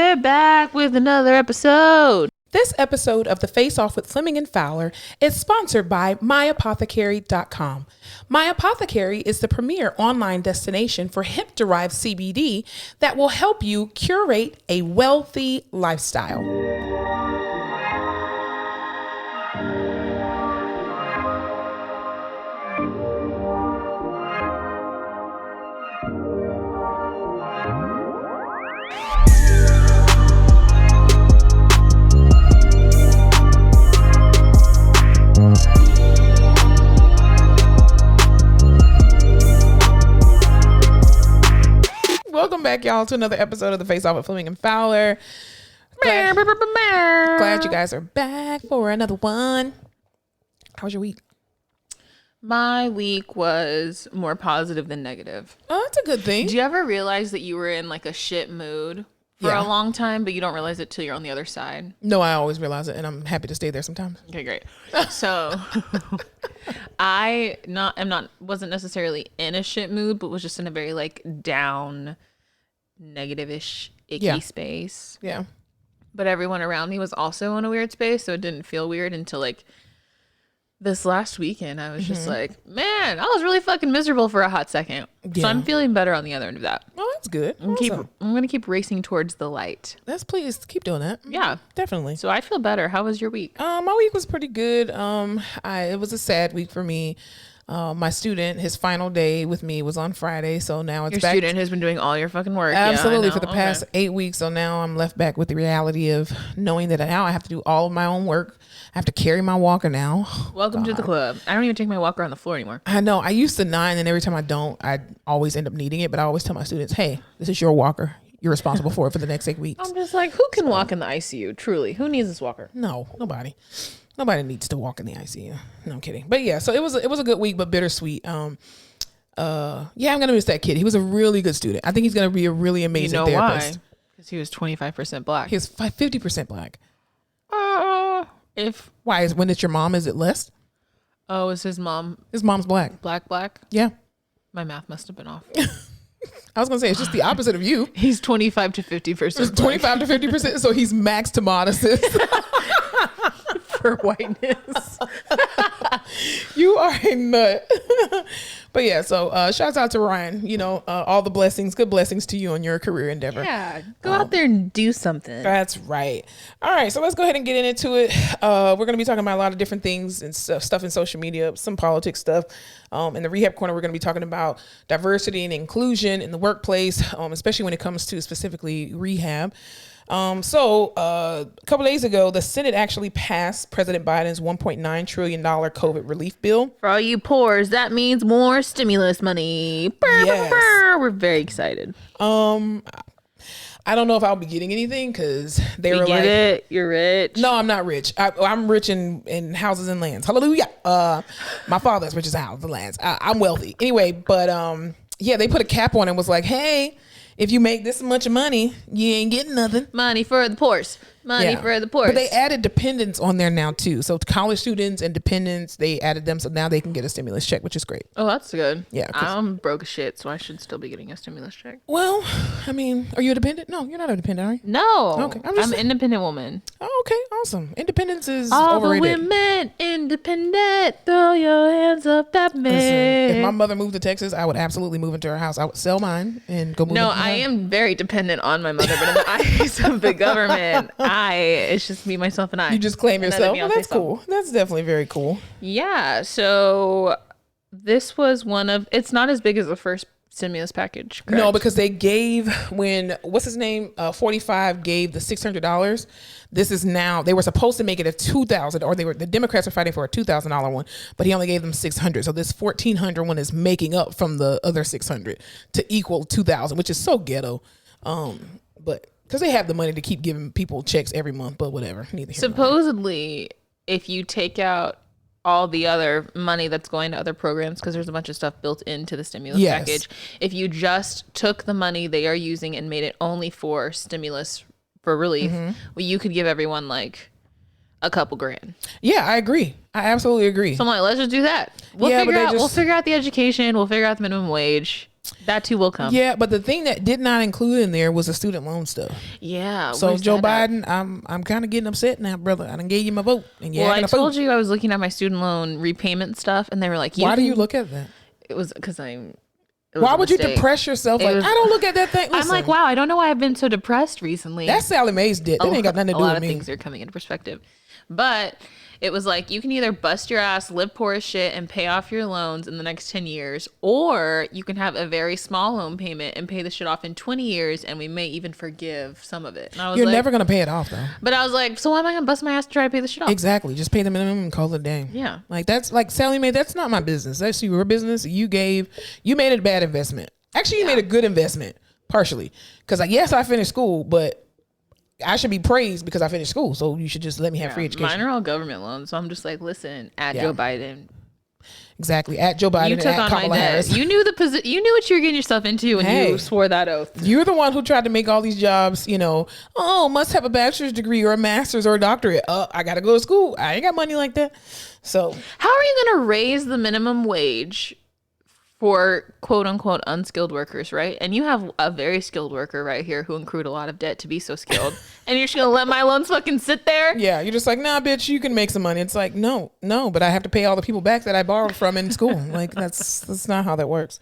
we're back with another episode. This episode of The Face Off with Fleming and Fowler is sponsored by MyApothecary.com. My Apothecary is the premier online destination for hemp-derived CBD that will help you curate a wealthy lifestyle. Welcome back, y'all, to another episode of The Face Off with Fleming and Fowler. Glad you guys are back for another one. How was your week? My week was more positive than negative. Oh, that's a good thing. Do you ever realize that you were in like a shit mood for a long time, but you don't realize it till you're on the other side? No, I always realize it, and I'm happy to stay there sometimes. Okay, great. So wasn't necessarily in a shit mood, but was just in a very like down, negative-ish, icky space. Yeah. But everyone around me was also in a weird space, so it didn't feel weird until like this last weekend. I was just like, man, I was really fucking miserable for a hot second. Yeah. So I'm feeling better on the other end of that. Oh, that's good. I'm gonna keep racing towards the light. Please keep doing that. Yeah, Definitely. so I feel better. How was your week? My week was pretty good. It was a sad week for me. My student, his final day with me was on Friday, so now it's Your back. student has been doing all your fucking work. Absolutely, Yeah, for the past 8 weeks. So now I'm left back with the reality of knowing that now I have to do all of my own work. I have to carry my walker now. Welcome to the club. I don't even take my walker on the floor anymore. I know. I used to 9, and every time I don't, I always end up needing it. But I always tell my students, hey, this is your walker. You're responsible for it for the next 8 weeks. I'm just like, who can walk in the ICU? Truly, who needs this walker? No, nobody. Nobody needs to walk in the ICU. No, I'm kidding. But yeah, so it was a good week, but bittersweet. I'm gonna miss that kid. He was a really good student. I think he's gonna be a really amazing therapist. Why? Because he was 25% black. He was 50% black. Why? When it's your mom, is it less? Oh, is his mom His mom's black. black? Yeah. My math must have been off. I was gonna say it's just the opposite of you. He's 25 to 50%. 25 to 50%. So he's max to modest. For whiteness. You are a nut. But yeah, so shouts out to Ryan. You know, all the blessings, good blessings to you on your career endeavor. Yeah, go out there and do something. That's right. All right, so let's go ahead and get into it. We're going to be talking about a lot of different things and stuff in social media, some politics stuff. In the Rehab Corner, we're going to be talking about diversity and inclusion in the workplace, especially when it comes to specifically rehab. A couple days ago, the Senate actually passed President Biden's $1.9 trillion COVID relief bill. For all you poors, that means more stimulus money. Yes. We're very excited. I don't know if I'll be getting anything because they were Get like, it? You're rich. no, I'm not rich. I'm rich in houses and lands. Hallelujah. My father's rich as houses and lands. I'm wealthy. Anyway, but they put a cap on it and was like, hey, if you make this much money, you ain't getting nothing. Money for the poors. Money for the poors. But they added dependents on there now too. So college students and dependents, they added them. So now they can get a stimulus check, which is great. Oh, that's good. Yeah, I'm broke as shit, so I should still be getting a stimulus check. Well, I mean, are you a dependent? No, you're not a dependent, are you? No. Okay. I'm an independent woman. Oh, okay. Awesome. Independence is All overrated. the women independent. Throw your hands up at me. Listen, if my mother moved to Texas, I would absolutely move into her house. I would sell mine and go move No, into her. I am very dependent on my mother, but in the eyes of the government, it's just me, myself, and I. You just claim Another yourself? Well, Beyonce that's song. cool. That's definitely very cool. Yeah, so this was it's not as big as the first stimulus package, correct? No, because they gave what's his name? 45 gave the $600. This is now, they were supposed to make it a $2,000, or the Democrats were fighting for a $2,000 one, but he only gave them $600. So this $1,400 one is making up from the other $600 to equal $2,000, which is so ghetto. But because they have the money to keep giving people checks every month, but whatever. Neither here nor there. Supposedly, if you take out all the other money that's going to other programs, because there's a bunch of stuff built into the stimulus package, if you just took the money they are using and made it only for stimulus for relief, well, you could give everyone like a couple grand. Yeah, I agree. I absolutely agree. So I'm like, let's just do that. We'll figure out the education. We'll figure out the minimum wage. That too will come. Yeah, but the thing that did not include in there was the student loan stuff. Yeah. So Joe Biden, I'm kind of getting upset now, brother. I done gave you my vote, and well, I told you I was looking at my student loan repayment stuff, and they were like, "Why do you look at that?" It was because Why would you depress yourself? Like, I don't look at that thing. Listen, I'm like, wow, I don't know why I've been so depressed recently. That's Sally Mae's dick. That ain't got nothing to do with me. A lot of things are coming into perspective. But it was like, you can either bust your ass, live poor as shit, and pay off your loans in the next 10 years, or you can have a very small loan payment and pay the shit off in 20 years, and we may even forgive some of it. And I was You're never going to pay it off, though. But I was like, so why am I going to bust my ass to try to pay the shit off? Exactly. Just pay the minimum and call it a day. Yeah. Like, that's like Sally Mae, that's not my business. That's your business. You made it a bad investment. Actually, you made a good investment, partially. Because, yes, I finished school, but I should be praised because I finished school. So you should just let me have free education. Mine are all government loans. So I'm just like, listen, Joe Biden. Exactly. At Joe Biden. You took on my debt. You knew you knew what you were getting yourself into when you swore that oath. You're the one who tried to make all these jobs, must have a bachelor's degree or a master's or a doctorate. I got to go to school. I ain't got money like that. So how are you going to raise the minimum wage for quote unquote unskilled workers, right? And you have a very skilled worker right here who accrued a lot of debt to be so skilled. And you're just gonna let my loans fucking sit there? Yeah, you're just like, nah, bitch, you can make some money. It's like, no, but I have to pay all the people back that I borrowed from in school. Like that's not how that works.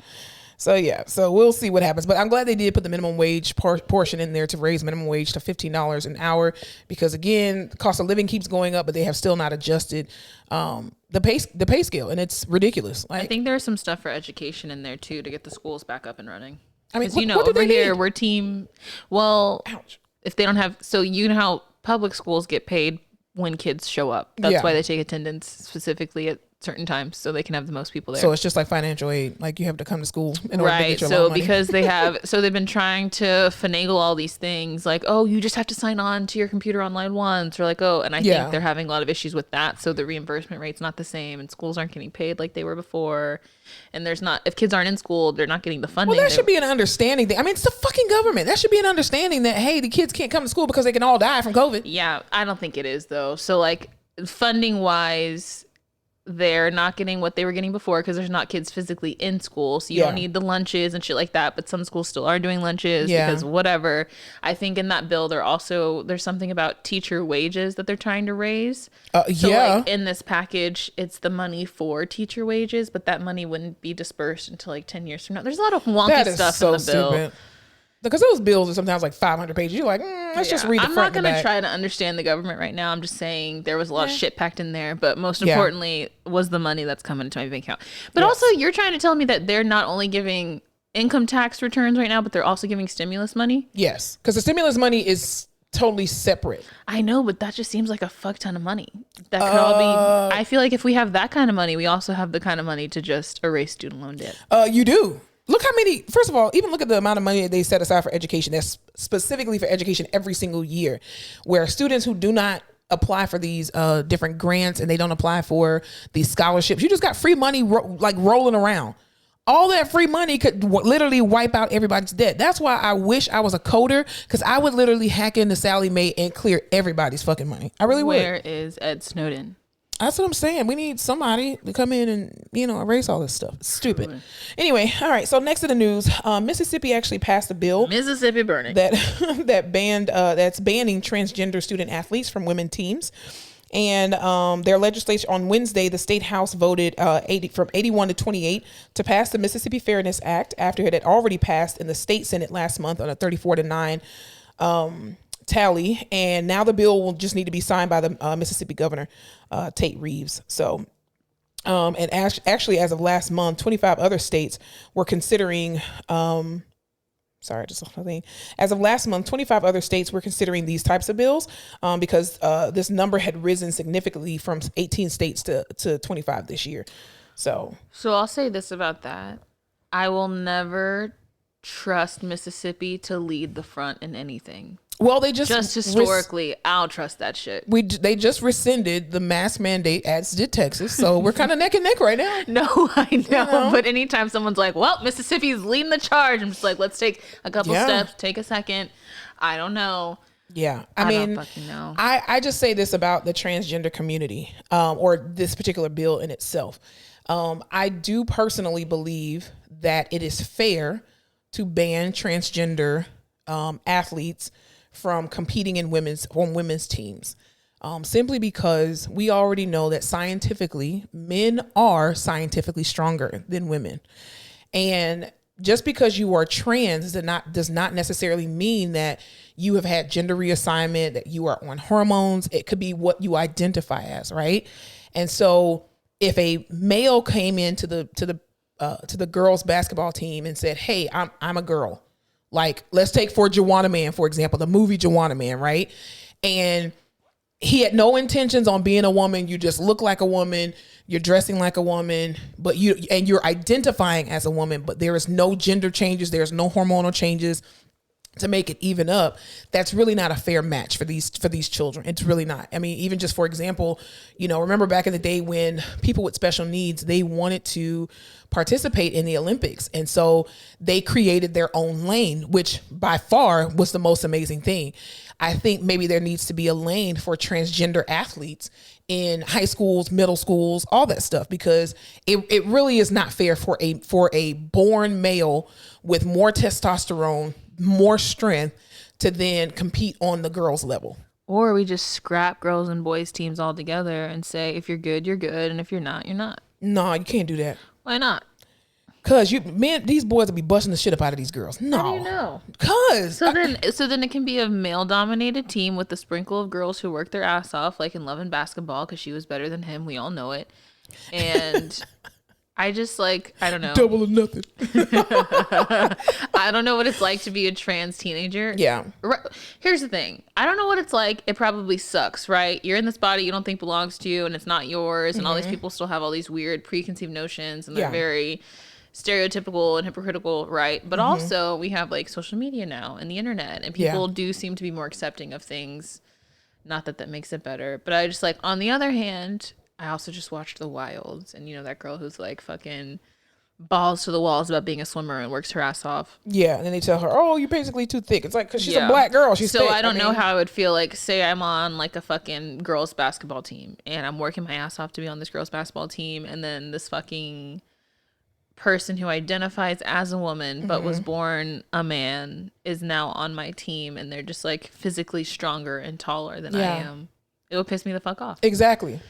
So yeah, so we'll see what happens. But I'm glad they did put the minimum wage portion in there to raise minimum wage to $15 an hour, because again, the cost of living keeps going up, but they have still not adjusted the pay scale, and it's ridiculous. Like, I think there's some stuff for education in there too to get the schools back up and running. I mean, what over here we're team. Well, ouch. If they don't have, so you know how public schools get paid when kids show up. That's why they take attendance specifically at certain times so they can have the most people there. So it's just like financial aid, like you have to come to school in order to get your loan money. Because they've been trying to finagle all these things, like, oh, you just have to sign on to your computer online once, or like, oh, and I think they're having a lot of issues with that, so the reimbursement rate's not the same, and schools aren't getting paid like they were before, and if kids aren't in school, they're not getting the funding. Well, that should be an understanding thing. I mean, it's the fucking government. That should be an understanding that, hey, the kids can't come to school because they can all die from COVID. Yeah, I don't think it is though. So like, funding wise, they're not getting what they were getting before because there's not kids physically in school, so you don't need the lunches and shit like that, but some schools still are doing lunches because whatever. I think in that bill there's something about teacher wages that they're trying to raise. Like in this package, it's the money for teacher wages, but that money wouldn't be dispersed until like 10 years from now. There's a lot of wonky stuff in the bill. Stupid. Because those bills are sometimes like 500 pages. You're like, let's just read the front and the back. I'm not going to try to understand the government right now. I'm just saying there was a lot of shit packed in there. But most importantly was the money that's coming into my bank account. But also, you're trying to tell me that they're not only giving income tax returns right now, but they're also giving stimulus money? Yes, because the stimulus money is totally separate. I know, but that just seems like a fuck ton of money. That could all be... I feel like if we have that kind of money, we also have the kind of money to just erase student loan debt. You do. Look how many, first of all, even look at the amount of money that they set aside for education. That's specifically for education every single year, where students who do not apply for these different grants and they don't apply for these scholarships, you just got free money rolling around. All that free money could literally wipe out everybody's debt. That's why I wish I was a coder, because I would literally hack into Sally Mae and clear everybody's fucking money. I really would. Where is Ed Snowden? That's what I'm saying. We need somebody to come in and, erase all this stuff. It's stupid. Really? Anyway, all right. So next to the news, Mississippi actually passed a bill. Mississippi burning. That's banning transgender student athletes from women teams. And their legislation on Wednesday, the state house voted from 81 to 28 to pass the Mississippi Fairness Act after it had already passed in the state Senate last month on a 34-9 tally, and now the bill will just need to be signed by the Mississippi governor, Tate Reeves. So, and actually, as of last month, 25 other states were considering. As of last month, 25 other states were considering these types of bills because this number had risen significantly from 18 states to 25 this year. So I'll say this about that: I will never trust Mississippi to lead the front in anything. Well, they just historically, I'll trust that shit. They just rescinded the mask mandate, as did Texas, so we're kind of neck and neck right now. No, I know, but anytime someone's like, "Well, Mississippi's leading the charge," I'm just like, "Let's take a couple steps, take a second." I don't know. Yeah, I don't fucking know. I just say this about the transgender community, or this particular bill in itself. I do personally believe that it is fair to ban transgender athletes from competing in women's teams. Simply because we already know that scientifically, men are scientifically stronger than women. And just because you are trans does not necessarily mean that you have had gender reassignment, that you are on hormones. It could be what you identify as, right? And so if a male came into the girls basketball team and said, "Hey, I'm a girl," like let's take for Juwanna Mann, for example, the movie Juwanna Mann, right? And he had no intentions on being a woman. You just look like a woman. You're dressing like a woman, but you're identifying as a woman, but there is no gender changes. There's no hormonal changes to make it even up. That's really not a fair match for these children. It's really not. I mean, even just for example, remember back in the day when people with special needs, they wanted to participate in the Olympics. And so they created their own lane, which by far was the most amazing thing. I think maybe there needs to be a lane for transgender athletes in high schools, middle schools, all that stuff, because it really is not fair for a born male with more testosterone, more strength to then compete on the girls level. Or we just scrap girls and boys teams all together and say, if you're good, you're good. And if you're not, you're not. No, you can't do that. Why not? Cause these boys will be busting the shit up out of these girls. No. How do you know? Cause so then it can be a male dominated team with a sprinkle of girls who work their ass off, like in Love and Basketball, because she was better than him. We all know it. And I just I don't know. Double or nothing. I don't know what it's like to be a trans teenager. Yeah. Here's the thing. I don't know what it's like. It probably sucks, right? You're in this body you don't think belongs to you and it's not yours. And all these people still have all these weird preconceived notions and they're very stereotypical and hypocritical, right? But also we have social media now and the internet, and people do seem to be more accepting of things. Not that makes it better, but I just on the other hand, I also just watched The Wilds, and that girl who's fucking balls to the walls about being a swimmer and works her ass off. Yeah, and then they tell her, "Oh, you're basically too thick." It's because she's a black girl. She's so thick. I don't know how I would feel say I'm on a fucking girls basketball team and I'm working my ass off to be on this girls basketball team, and then this fucking person who identifies as a woman but was born a man is now on my team, and they're just physically stronger and taller than I am. It would piss me the fuck off. Exactly.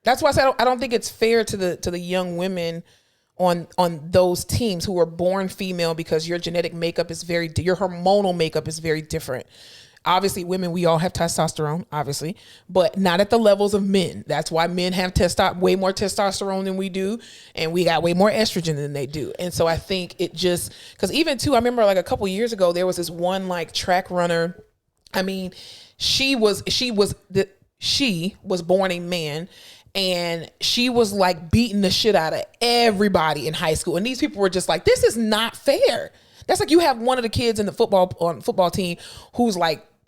That's why I said I don't think it's fair to the young women on those teams who are born female, because your genetic makeup is your hormonal makeup is very different. Obviously, women, we all have testosterone, obviously, but not at the levels of men. That's why men have way more testosterone than we do, and we got way more estrogen than they do. And so I think it just, because even too, I remember a couple years ago, there was this one track runner. I mean, she was born a man, and she was beating the shit out of everybody in high school. And these people were just this is not fair. That's you have one of the kids in the football team who's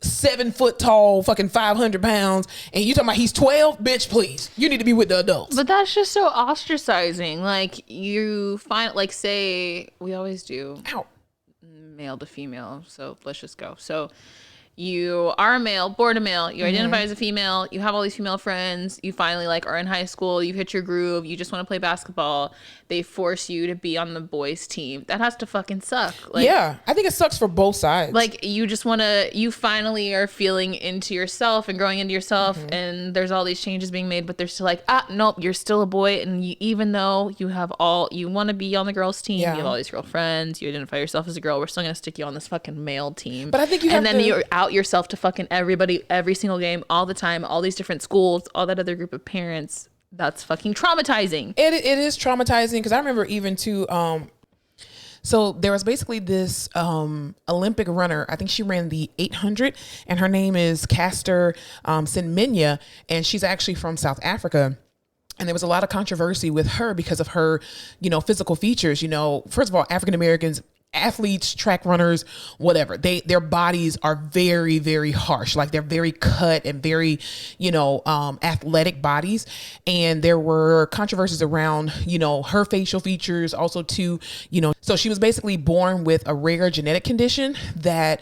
7 foot tall, fucking 500 pounds, and you talking about he's 12? Bitch, please. You need to be with the adults. But that's just so ostracizing. You find, say, we always do. Ow. Male to female, so let's just go. So you are a male, born a male, you identify as a female, you have all these female friends, you finally are in high school, you hit your groove, you just want to play basketball, they force you to be on the boys team. That has to fucking suck. Yeah, I think it sucks for both sides. You finally are feeling into yourself and growing into yourself, and there's all these changes being made, but they're still nope, you're still a boy, and even though you want to be on the girls team, you have all these girl friends, you identify yourself as a girl, we're still going to stick you on this fucking male team. But I think you're out yourself to fucking everybody, every single game, all the time, all these different schools, all that other group of parents. That's fucking traumatizing. It is traumatizing, because I remember even too, so there was basically this Olympic runner. I think she ran the 800, and her name is Caster Semenya, and she's actually from South Africa. And there was a lot of controversy with her because of her, physical features. First of all, African Americans, athletes, track runners, whatever, their bodies are very, very harsh. They're very cut and very, athletic bodies. And there were controversies around, her facial features also too, so she was basically born with a rare genetic condition that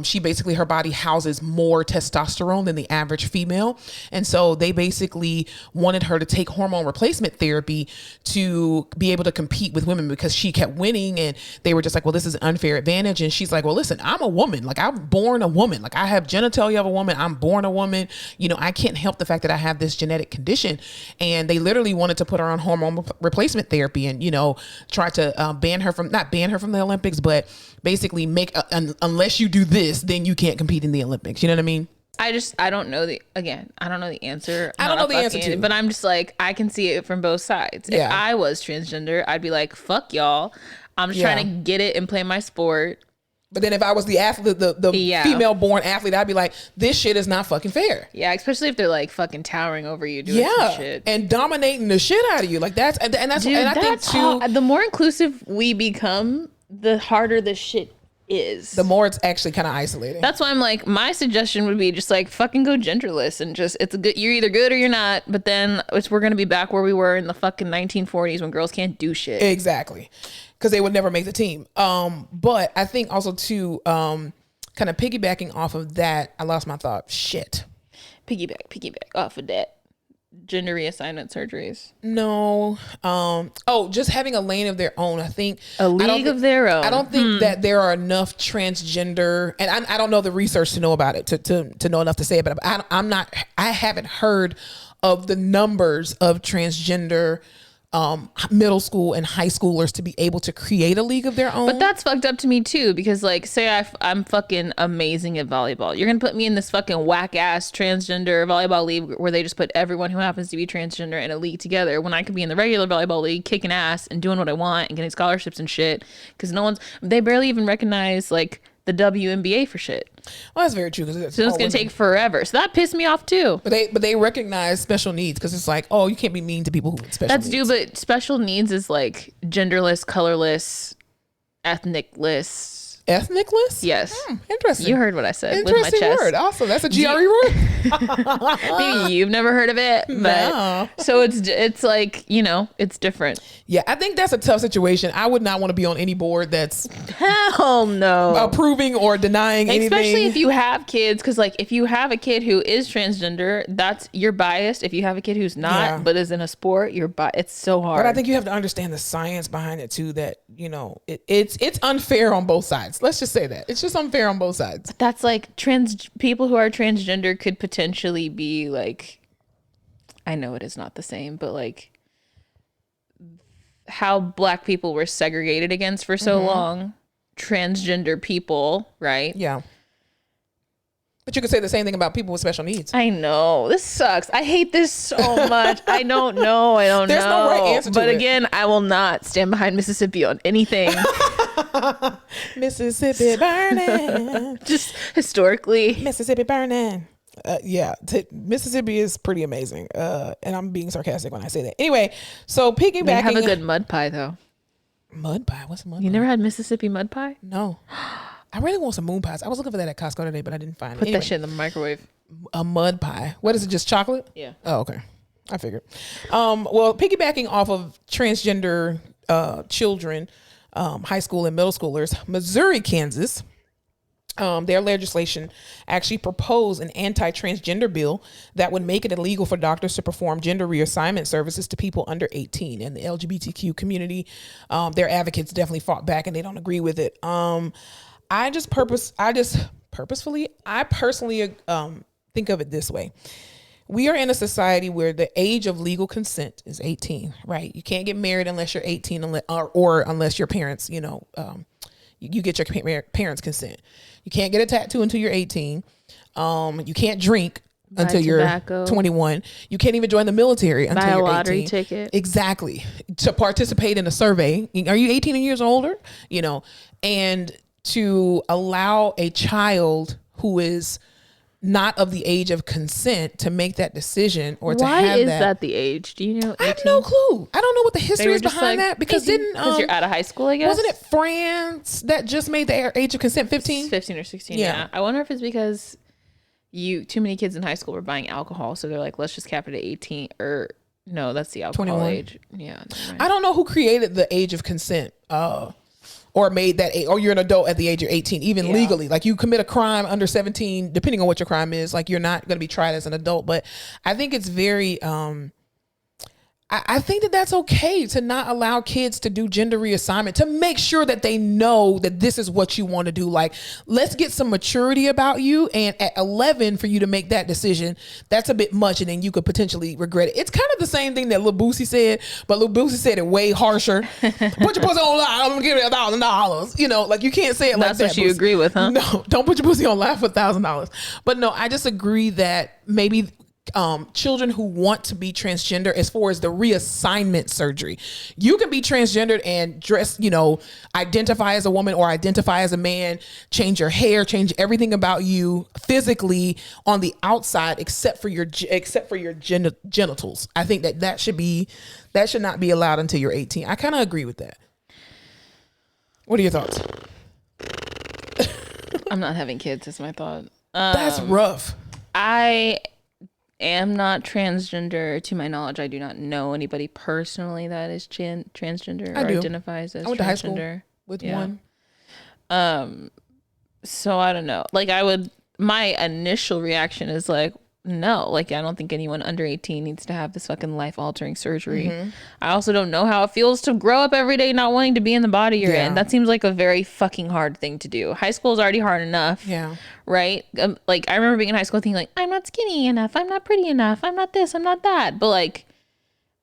She basically, her body houses more testosterone than the average female. And so they basically wanted her to take hormone replacement therapy to be able to compete with women because she kept winning. And they were just like, well, this is an unfair advantage. And she's like, well, listen, I'm a woman. Like, I'm born a woman. Like, I have genitalia of a woman. I'm born a woman. You know, I can't help the fact that I have this genetic condition. And they literally wanted to put her on hormone replacement therapy and, you know, try to not ban her from the Olympics, but basically make, unless you do this, then you can't compete in the Olympics. You know what I mean? I don't know the answer. I don't know the answer to, but I'm just like, I can see it from both sides. Yeah. If I was transgender, I'd be like, fuck y'all. I'm just trying to get it and play my sport. But then if I was the athlete, the female born athlete, I'd be like, this shit is not fucking fair. Yeah, especially if they're like fucking towering over you doing some shit. And dominating the shit out of you. Like that's, and that's, dude, and I think too, the more inclusive we become, the harder the shit is. The more it's actually kind of isolating. That's why I'm like, my suggestion would be just like fucking go genderless and just, you're either good or you're not, but then we're going to be back where we were in the fucking 1940s when girls can't do shit. Exactly. Because they would never make the team. But I think also too, kind of piggybacking off of that, I lost my thought. Shit. Piggyback off of that. Gender reassignment surgeries. No. Just having a lane of their own. I think a league of their own. I don't think that there are enough transgender, and I don't know the research to know about it to know enough to say it, but I haven't heard of the numbers of transgender middle school and high schoolers to be able to create a league of their own. But that's fucked up to me too, because like, say I'm fucking amazing at volleyball. You're gonna put me in this fucking whack ass transgender volleyball league where they just put everyone who happens to be transgender in a league together, when I could be in the regular volleyball league kicking ass and doing what I want and getting scholarships and shit, because they barely even recognize like the WNBA for shit. Well, that's very true. So it's gonna take forever. So that pissed me off too. But they recognize special needs because it's like, oh, you can't be mean to people who have special needs. But special needs is like genderless, colorless, ethnicless. Ethnicless? Yes. Interesting. You heard what I said. Interesting with my chest. word. Also, that's a GRE word. Maybe you've never heard of it, but no. So it's like, you know, it's different. Yeah, I think that's a tough situation. I would not want to be on any board that's hell no approving or denying anything. Especially if you have kids, because like if you have a kid who is transgender, you're biased. If you have a kid who's not but is in a sport, you're biased. It's so hard. But I think you have to understand the science behind it too. That you know it's unfair on both sides. Let's just say that it's just unfair on both sides. That's like people who are transgender could potentially be like, I know it is not the same, but like how black people were segregated against for so long, transgender people, right? Yeah. But you could say the same thing about people with special needs. I know. This sucks. I hate this so much. I don't know. There's no right answer to it. But again, I will not stand behind Mississippi on anything. Mississippi burning. Just historically. Mississippi burning. Mississippi is pretty amazing. And I'm being sarcastic when I say that. Anyway, so piggybacking. They have a good mud pie though. Mud pie? What's a mud pie? You never had Mississippi mud pie? No. I really want some moon pies. I was looking for that at Costco today, but I didn't find it. Put that shit in the microwave. A mud pie. What is it? Just chocolate? Yeah. Oh, okay. I figured. Well, piggybacking off of transgender children, high school and middle schoolers, Missouri, Kansas, their legislation actually proposed an anti-transgender bill that would make it illegal for doctors to perform gender reassignment services to people under 18. And the LGBTQ community, their advocates definitely fought back and they don't agree with it. I personally think of it this way. We are in a society where the age of legal consent is 18, right? You can't get married unless you're 18 or unless your parents, you get your parents' consent. You can't get a tattoo until you're 18. You can't drink until you're 21. You can't even join the military until you're 18. Buy a lottery ticket. Exactly. To participate in a survey. Are you 18 years older? And to allow a child who is not of the age of consent to make that decision or to have that. Why is that the age? Do you know? 18? I have no clue. I don't know what the history is behind that because because you're out of high school, I guess. Wasn't it France that just made the age of consent 15? 15 or 16. Yeah. I wonder if it's because too many kids in high school were buying alcohol, so they're like, let's just cap it at 18 or no, that's the alcohol 21. age. Yeah. I don't know who created the age of consent. or made that, or you're an adult at the age of 18, even legally. Like you commit a crime under 17, depending on what your crime is, like you're not going to be tried as an adult. But I think it's very, I think that that's okay to not allow kids to do gender reassignment, to make sure that they know that this is what you want to do. Like, let's get some maturity about you. And at 11, for you to make that decision, that's a bit much. And then you could potentially regret it. It's kind of the same thing that Lil Boosie said, but Lil Boosie said it way harsher. Put your pussy on live, I'm gonna give you $1,000. You know, like you can't say it like that. That's what you agree with, huh? No, don't put your pussy on live for $1,000. But no, I just agree that maybe children who want to be transgender, as far as the reassignment surgery, you can be transgendered and dress, you know, identify as a woman or identify as a man, change your hair, change everything about you physically on the outside, except for your genitals. I think that should not be allowed until you're 18. I kind of agree with that. What are your thoughts? I'm not having kids, is my thought. That's rough. I am not transgender. To my knowledge, I do not know anybody personally that is transgender or identifies as transgender. I went to high school with one. So I don't know. Like my initial reaction is like, no, like I don't think anyone under 18 needs to have this fucking life-altering surgery. Mm-hmm. I also don't know how it feels to grow up every day not wanting to be in the body you're in. That seems like a very fucking hard thing to do. High school is already hard enough. Yeah. Right? Like I remember being in high school thinking like, I'm not skinny enough, I'm not pretty enough, I'm not this, I'm not that. But like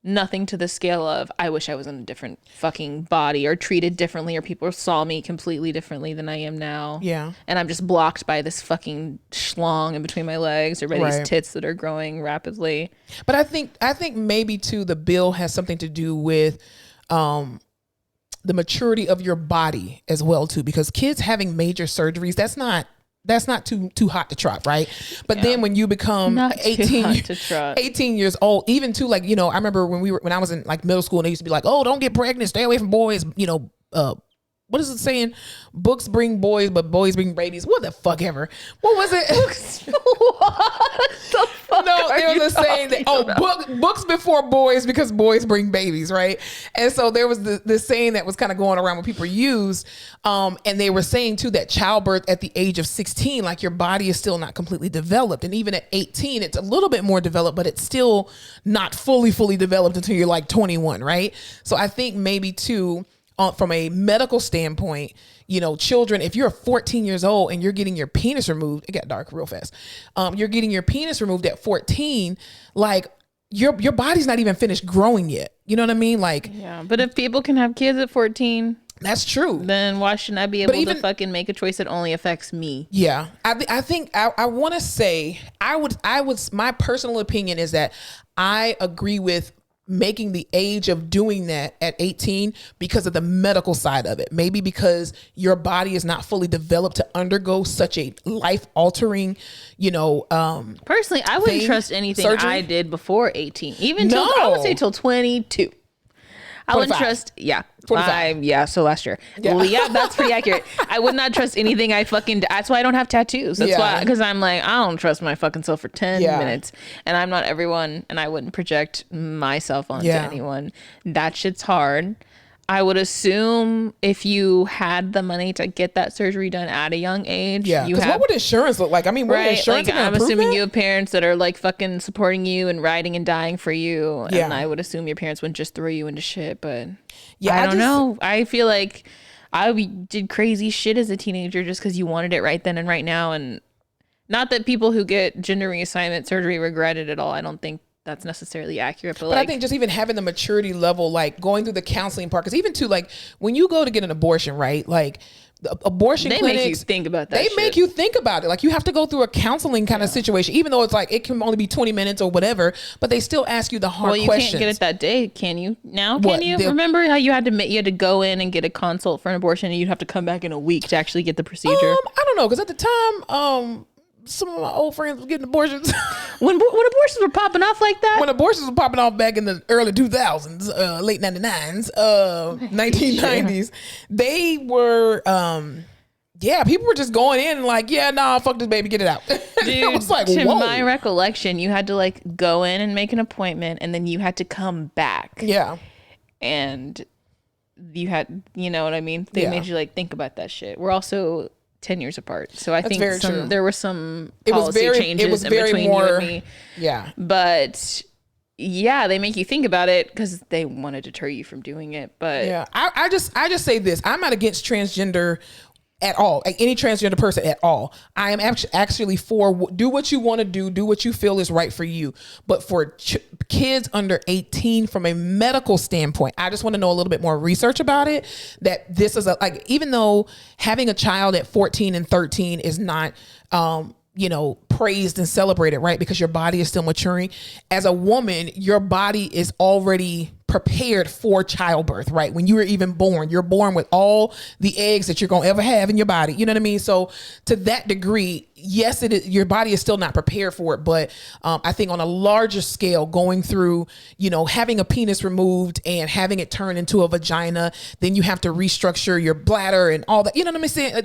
nothing to the scale of I wish I was in a different fucking body or treated differently or people saw me completely differently than I am now. Yeah. And I'm just blocked by this fucking schlong in between my legs or by these tits that are growing rapidly. But I think maybe too the bill has something to do with the maturity of your body as well too, because kids having major surgeries, that's not too hot to trot, right? But then when you become 18 years old, even to like, you know, I remember when I was in like middle school and they used to be like, oh, don't get pregnant, stay away from boys, you know, what is it saying? Books bring boys, but boys bring babies. What the fuck ever? What was it? What the fuck? No, there was a saying that books before boys because boys bring babies, right? And so there was this saying that was kind of going around when people used, and they were saying too that childbirth at the age of 16, like your body is still not completely developed, and even at 18, it's a little bit more developed, but it's still not fully developed until you're like 21, right? So I think maybe too, from a medical standpoint, you know, children, if you're 14 years old and you're getting your penis removed, it got dark real fast. You're getting your penis removed at 14, like your body's not even finished growing yet. You know what I mean? Like, yeah, but if people can have kids at 14, that's true. Then why shouldn't I be able to fucking make a choice that only affects me? Yeah. I think I want to say, my personal opinion is that I agree with making the age of doing that at 18 because of the medical side of it. Maybe because your body is not fully developed to undergo such a life-altering, you know, personally, I wouldn't trust anything I did before 18. Even till I would say till 22. I wouldn't trust, 25. So last year. Yeah. Well, yeah, that's pretty accurate. I would not trust anything that's why I don't have tattoos. That's why, because I'm like, I don't trust my fucking self for 10 minutes. And I'm not everyone, and I wouldn't project myself onto anyone. That shit's hard. I would assume if you had the money to get that surgery done at a young age, what would insurance look like? I mean, insurance like, I'm assuming you have parents that are like fucking supporting you and riding and dying for you. Yeah. And I would assume your parents wouldn't just throw you into shit, but I don't know. I feel like I did crazy shit as a teenager just because you wanted it right then and right now. And not that people who get gender reassignment surgery regret it at all. I don't think that's necessarily accurate, but I think just even having the maturity level, like going through the counseling part, because even too, like when you go to get an abortion, right? Like the abortion clinics, make you think about that. They make you think about it. Like you have to go through a counseling kind of situation, even though it's like it can only be 20 minutes or whatever, but they still ask you the hard questions. Well, you can't get it that day, can you? Now, can you? Remember how you had to go in and get a consult for an abortion, and you'd have to come back in a week to actually get the procedure? I don't know, because at the time, some of my old friends were getting abortions. when abortions were popping off like that? When abortions were popping off back in the early 2000s, late 99s, 1990s, they were, people were just going in and like, fuck this baby, get it out. Dude, I was like, to my recollection, you had to like go in and make an appointment and then you had to come back. Yeah. And you had, you know what I mean? They made you like think about that shit. We're also 10 years apart. So I think there were some policy changes in between you and me. Yeah. But yeah, they make you think about it because they want to deter you from doing it. But yeah, I just say this. I'm not against transgender at all, like any transgender person at all. I am actually for do what you want to do what you feel is right for you. But for kids under 18, from a medical standpoint, I just want to know a little bit more research about it. That this is like, even though having a child at 14 and 13 is not, praised and celebrated, right? Because your body is still maturing. As a woman, your body is already prepared for childbirth, right? When you were even born, you're born with all the eggs that you're going to ever have in your body. You know what I mean? So to that degree, yes, it is, your body is still not prepared for it. But I think on a larger scale, going through, having a penis removed and having it turn into a vagina, then you have to restructure your bladder and all that. You know what I'm saying?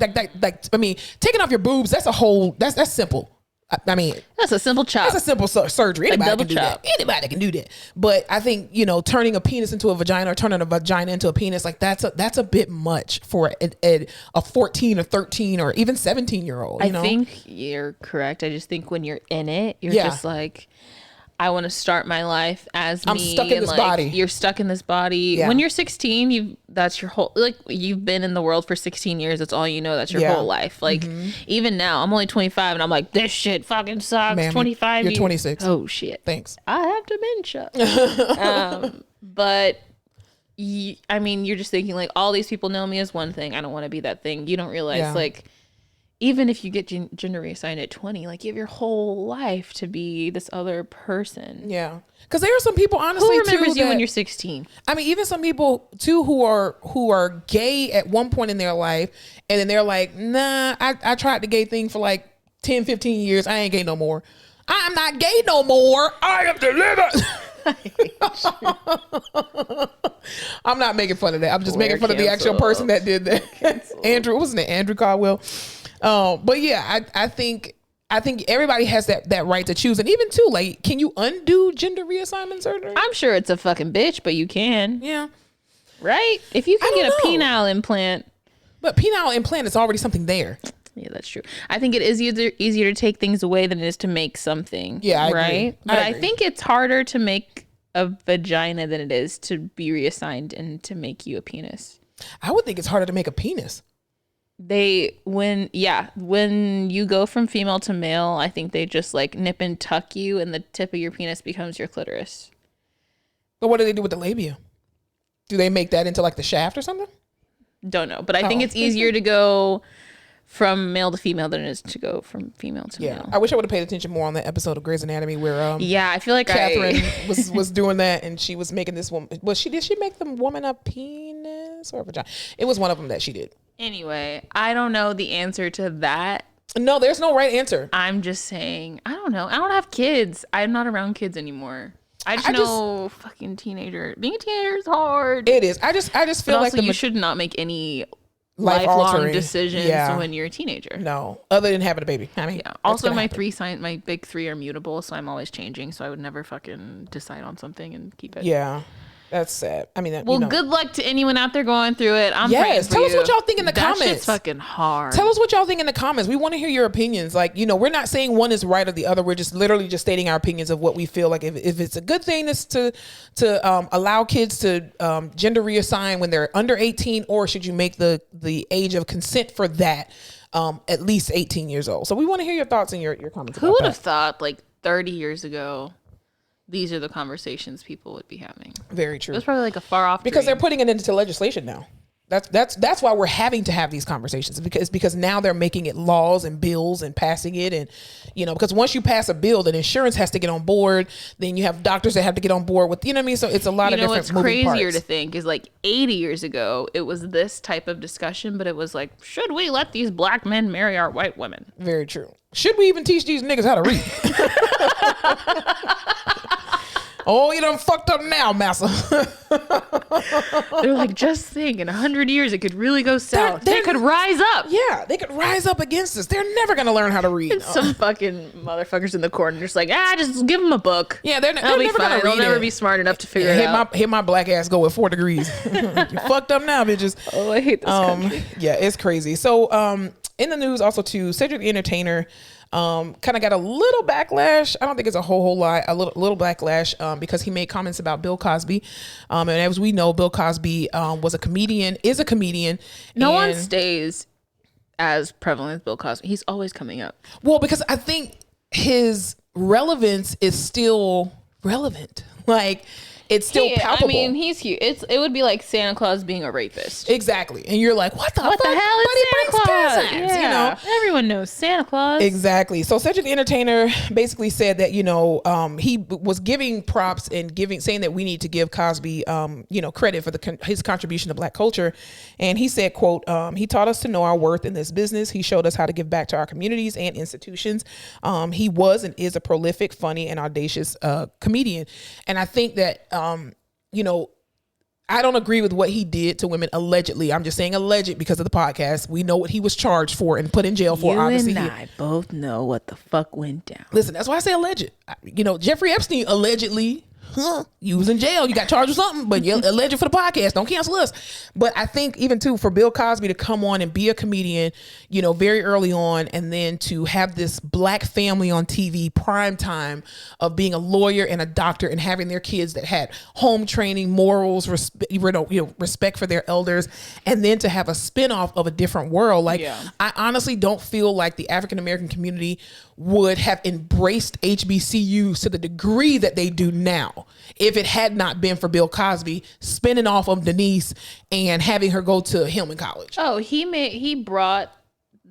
Taking off your boobs, that's simple. I mean, that's a simple chop. That's a simple surgery. Anybody can do that. Anybody can do that. But I think, turning a penis into a vagina or turning a vagina into a penis, like that's a bit much for a 14 or 13 or even 17-year-old. I think you're correct. I just think when you're in it, you're just like, I want to start my life as me. I'm stuck in this body. You're stuck in this body. Yeah. When you're 16, that's your whole, you've been in the world for 16 years. That's all you know. That's your whole life. Even now, I'm only 25 and I'm like, this shit fucking sucks. Ma'am, 25. You're 26. Oh shit. Thanks. I have dementia. But you're just thinking like, all these people know me as one thing. I don't want to be that thing. You don't realize even if you get gender reassigned at 20, like you have your whole life to be this other person. Yeah. Because there are some people, honestly, who remembers you when you're 16? I mean, even some people too who are gay at one point in their life, and then they're like, nah, I tried the gay thing for like 10, 15 years. I ain't gay no more. I'm not gay no more. I am delivered. I'm not making fun of that. I'm just making fun of the actual person that did that. Andrew, wasn't it Andrew Caldwell? But yeah, I think everybody has that right to choose. And even too, like, can you undo gender reassignment surgery? I'm sure it's a fucking bitch, but you can. Yeah. Right? If you can get a penile implant. But penile implant is already something there. Yeah, that's true. I think it is easier to take things away than it is to make something. Yeah, I right? agree. But I think it's harder to make a vagina than it is to be reassigned and to make you a penis. I would think it's harder to make a penis. When you go from female to male, I think they just like nip and tuck you and the tip of your penis becomes your clitoris. But what do they do with the labia? Do they make that into like the shaft or something? Don't know. But I think it's easier to go from male to female than it is to go from female to male. I wish I would have paid attention more on that episode of Grey's Anatomy where I feel like Catherine was doing that, and she was making this woman. Did she make the woman a penis or a vagina? It was one of them that she did. Anyway, I don't know the answer to that. No, there's no right answer. I'm just saying, I don't know. I don't have kids. I'm not around kids anymore. I just know fucking teenager. Being a teenager is hard. It is. I just feel like you should not make any lifelong decisions when you're a teenager. No, other than having a baby. I mean, also my big three are mutable, so I'm always changing. So I would never fucking decide on something and keep it. Yeah. That's sad. I mean, good luck to anyone out there going through it. I'm praying for tell us what y'all think in the comments. That shit's fucking hard. Tell us what y'all think in the comments. We want to hear your opinions. Like, we're not saying one is right or the other. We're just literally just stating our opinions of what we feel like. If it's a good thing is to allow kids to gender reassign when they're under 18, or should you make the age of consent for that at least 18 years old? So we want to hear your thoughts and your comments. Who would have thought like 30 years ago these are the conversations people would be having? Very true. It was probably like a far off because dream. They're putting it into legislation now. That's why we're having to have these conversations, because now they're making it laws and bills and passing it, and because once you pass a bill, then insurance has to get on board, then you have doctors that have to get on board with, what I mean? So it's a lot of different moving parts. What's crazier to think is like 80 years ago it was this type of discussion, but it was like, should we let these black men marry our white women? Very true. Should we even teach these niggas how to read? Oh, you done fucked up now, massa. They're like, just think, in 100 years, it could really go south. They could rise up. Yeah, they could rise up against us. They're never going to learn how to read. And some fucking motherfuckers in the corner just like, just give them a book. Yeah, they're They'll be never fine. going to read. They'll never be smart enough to figure it out. Hit my black ass go with 4 degrees. You fucked up now, bitches. Oh, I hate this country. Yeah, it's crazy. So, in the news also too, Cedric the Entertainer kind of got a little backlash. I don't think it's a whole lot, a little backlash because he made comments about Bill Cosby. And as we know, Bill Cosby is a comedian. No one stays as prevalent as Bill Cosby. He's always coming up. Well, because I think his relevance is still relevant. Like, it's still palpable. I mean, he's huge. It would be like Santa Claus being a rapist. Exactly. And you're like, what the hell is Santa Claus? Yeah. You know? Everyone knows Santa Claus. Exactly. So Cedric the Entertainer basically said that, he was giving props and saying that we need to give Cosby, credit for his contribution to Black culture. And he said, quote, he taught us to know our worth in this business. He showed us how to give back to our communities and institutions. He was and is a prolific, funny, and audacious comedian. And I think that, I don't agree with what he did to women allegedly. I'm just saying alleged because of the podcast. We know what he was charged for and put in jail for. Obviously, and I both know what the fuck went down. Listen, that's why I say alleged. Jeffrey Epstein allegedly you was in jail. You got charged with something, but you're alleged for the podcast. Don't cancel us. But I think even too, for Bill Cosby to come on and be a comedian, very early on, and then to have this Black family on TV, prime time, of being a lawyer and a doctor and having their kids that had home training, morals, respect for their elders, and then to have a spinoff of A Different World. Like, I honestly don't feel like the African American community would have embraced HBCUs to the degree that they do now if it had not been for Bill Cosby spinning off of Denise and having her go to Hillman College. Oh, he brought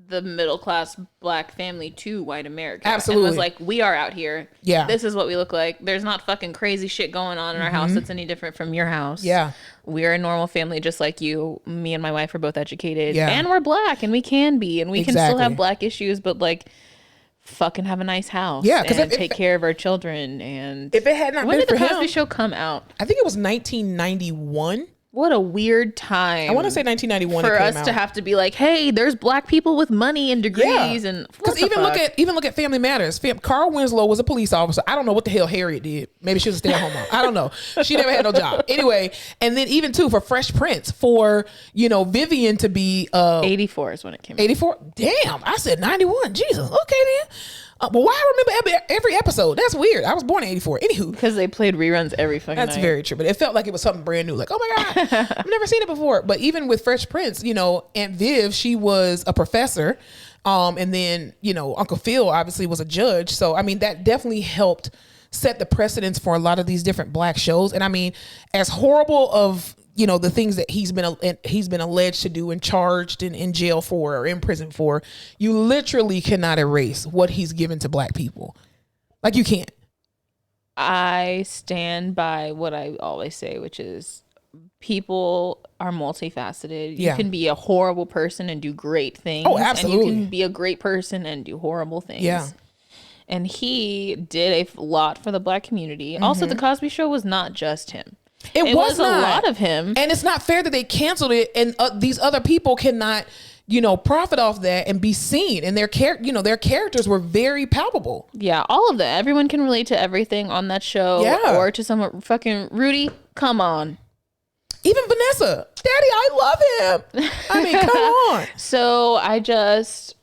the middle class Black family to white America. Absolutely. And was like, we are out here. Yeah. This is what we look like. There's not fucking crazy shit going on in our house that's any different from your house. Yeah. We're a normal family just like you. Me and my wife are both educated. Yeah. And we're Black and we can be. And we can still have Black issues, but like, fucking have a nice house. Yeah, and take care of our children. And if it had not when been did for the Cosby him, Show come out? I think it was 1991. What a weird time. I want to say 1991 for us to have to be like, hey, there's Black people with money and degrees. And because even look at Family Matters. Carl Winslow was a police officer. I don't know what the hell Harriet did. Maybe she was a stay-at-home mom. I don't know. She never had no job. Anyway, and then even too for Fresh Prince, for Vivian to be 84 is when it came out. 84. Damn, I said 91. Jesus. Okay then. But why I remember every episode? That's weird. I was born in 84. Anywho. Because they played reruns every fucking night. That's very true. But it felt like it was something brand new. Like, oh my God, I've never seen it before. But even with Fresh Prince, Aunt Viv, she was a professor. And then, Uncle Phil obviously was a judge. So, I mean, that definitely helped set the precedence for a lot of these different Black shows. And I mean, as horrible of the things that he's been alleged to do and charged and in jail for or in prison for, you literally cannot erase what he's given to Black people. Like, you can't. I stand by what I always say, which is people are multifaceted. You can be a horrible person and do great things. Oh, absolutely. And you can be a great person and do horrible things. Yeah. And he did a lot for the Black community. Also, the Cosby Show was not just him. It was a lot of him. And it's not fair that they canceled it and these other people cannot, profit off that and be seen. And their characters were very palpable. Yeah, all of that. Everyone can relate to everything on that show. Yeah. Or to some fucking Rudy. Come on. Even Vanessa. Daddy, I love him. I mean, come on. So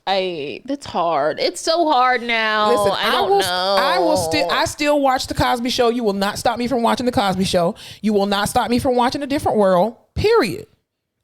it's hard. It's so hard now. Listen, I don't know. I still watch The Cosby Show. You will not stop me from watching The Cosby Show. You will not stop me from watching A Different World, period.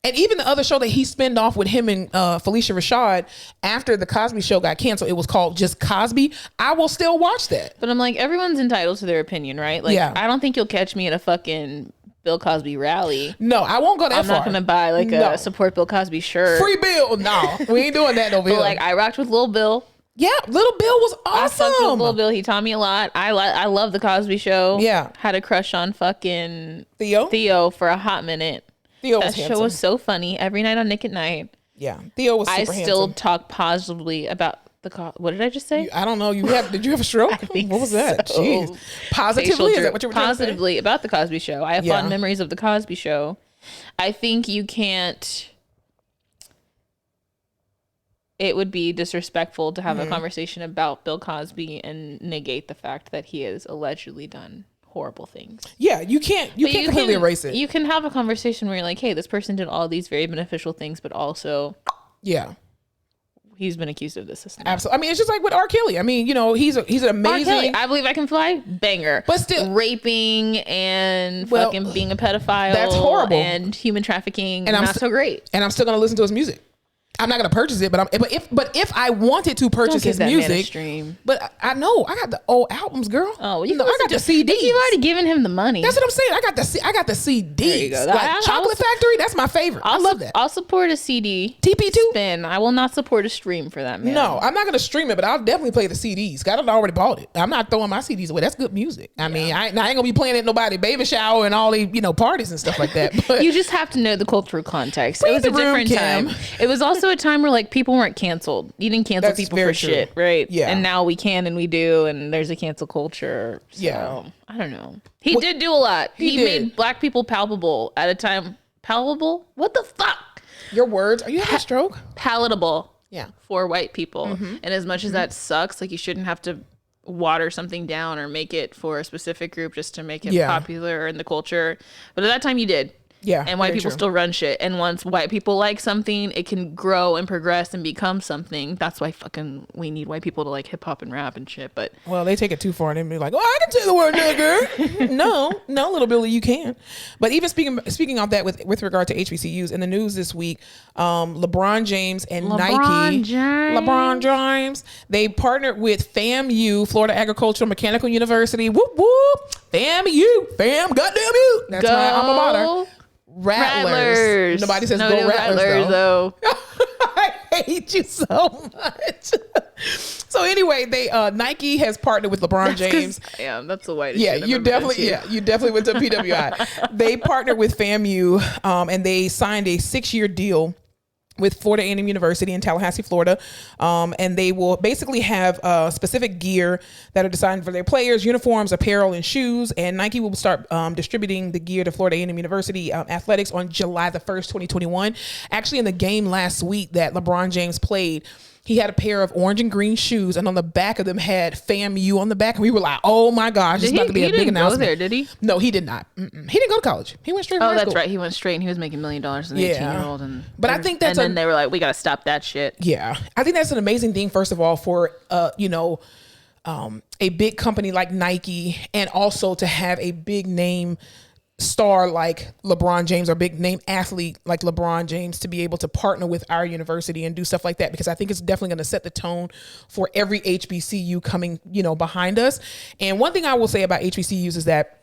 And even the other show that he spinned off with him and Felicia Rashad after The Cosby Show got canceled, it was called Just Cosby. I will still watch that. But I'm like, everyone's entitled to their opinion, right? Like, I don't think you'll catch me at a fucking Bill Cosby rally. No, I won't go that far. I'm not gonna buy like a support Bill Cosby shirt. Free Bill. No, we ain't doing that over here. But like, I rocked with Lil Bill. Yeah, Little Bill was awesome. I fucked with Lil Bill. He taught me a lot. I love The Cosby Show. Yeah. Had a crush on fucking Theo for a hot minute. That show was so funny. Every night on Nick at Night. Yeah, Theo was super handsome. I still talk positively about What did I just say? I don't know. Did you have a stroke? What was that? So. Jeez. Positively? Is that what you were trying to say? Positively about the Cosby Show. I have fond memories of the Cosby Show. I think you can't. It would be disrespectful to have a conversation about Bill Cosby and negate the fact that he has allegedly done horrible things. Yeah, you can't completely erase it. You can have a conversation where you're like, hey, this person did all these very beneficial things, but also he's been accused of this. Absolutely. I mean, it's just like with R. Kelly. I mean, he's an amazing. R. Kelly, I Believe I Can Fly, banger. But still, raping and fucking being a pedophile. That's horrible. And human trafficking, and not so great. And I'm still gonna listen to his music. I'm not gonna purchase it, but if I wanted to purchase his music, but I know I got the old albums, girl. Oh, I got the CDs. You've already given him the money. That's what I'm saying. I got the CDs. There you go. Like Chocolate Factory, that's my favorite. I love that. I'll support a CD. TP2 spin. I will not support a stream for that, man. No, I'm not gonna stream it, but I'll definitely play the CDs. I already bought it. I'm not throwing my CDs away. That's good music. I mean, I ain't gonna be playing it at nobody baby shower and all the parties and stuff like that. But you just have to know the cultural context. It was a different time. It was also a time where like people weren't canceled. You didn't cancel people for shit, right? Yeah. And now we can and we do, and there's a cancel culture. So, I don't know. He did do a lot. He made black people palpable at a time. Palpable? What the fuck? Your words. Are you having a stroke? Palatable. Yeah. For white people. And as much as that sucks, like you shouldn't have to water something down or make it for a specific group just to make it popular in the culture. But at that time you did. Yeah. And white people still run shit. And once white people like something, it can grow and progress and become something. That's why we need white people to like hip hop and rap and shit. But they take it too far and then be like, oh, I can say the word nigger. no, little Billy, you can. But even speaking of that with regard to HBCUs in the news this week, LeBron James and Nike, LeBron James, they partnered with FAMU, Florida Agricultural Mechanical University. Whoop whoop, FAMU, goddamn you. That's my alma mater. Rattlers. Nobody says go Rattlers though. I hate you so much. So anyway, Nike has partnered with LeBron James. That's the whitest. Yeah, you definitely went to PWI. They partnered with FAMU, and they signed a 6-year deal with Florida A&M University in Tallahassee, Florida. And they will basically have specific gear that are designed for their players, uniforms, apparel, and shoes. And Nike will start distributing the gear to Florida A&M University athletics on July the 1st, 2021. Actually, in the game last week that LeBron James played, he had a pair of orange and green shoes, and on the back of them had FAMU on the back. And we were like, oh my gosh, it's about to be a big announcement. He didn't go there, did he? No, he did not. He didn't go to college. He went straight to high school. Oh, that's right. He went straight, and he was making $1 million as an 18-year-old. But I think that's and then they were like, we got to stop that shit. Yeah. I think that's an amazing thing, first of all, for, a big company like Nike, and also to have a big name star like LeBron James, or big name athlete like LeBron James, to be able to partner with our university and do stuff like that, because I think it's definitely going to set the tone for every HBCU coming, behind us. And one thing I will say about HBCUs is that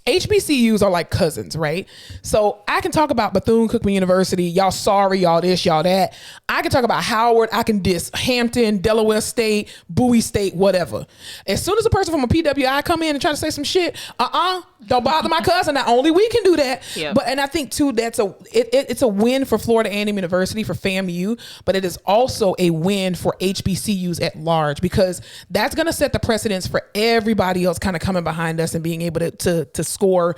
HBCUs are like cousins, right? So I can talk about Bethune-Cookman University, y'all sorry, y'all this, y'all that. I can talk about Howard, I can diss Hampton, Delaware State, Bowie State, whatever. As soon as a person from a PWI come in and try to say some shit, don't bother my cousin. Not only we can do that, but and I think too it's a win for Florida A&M University, for FAMU, but it is also a win for HBCUs at large, because that's going to set the precedence for everybody else kind of coming behind us and being able to score,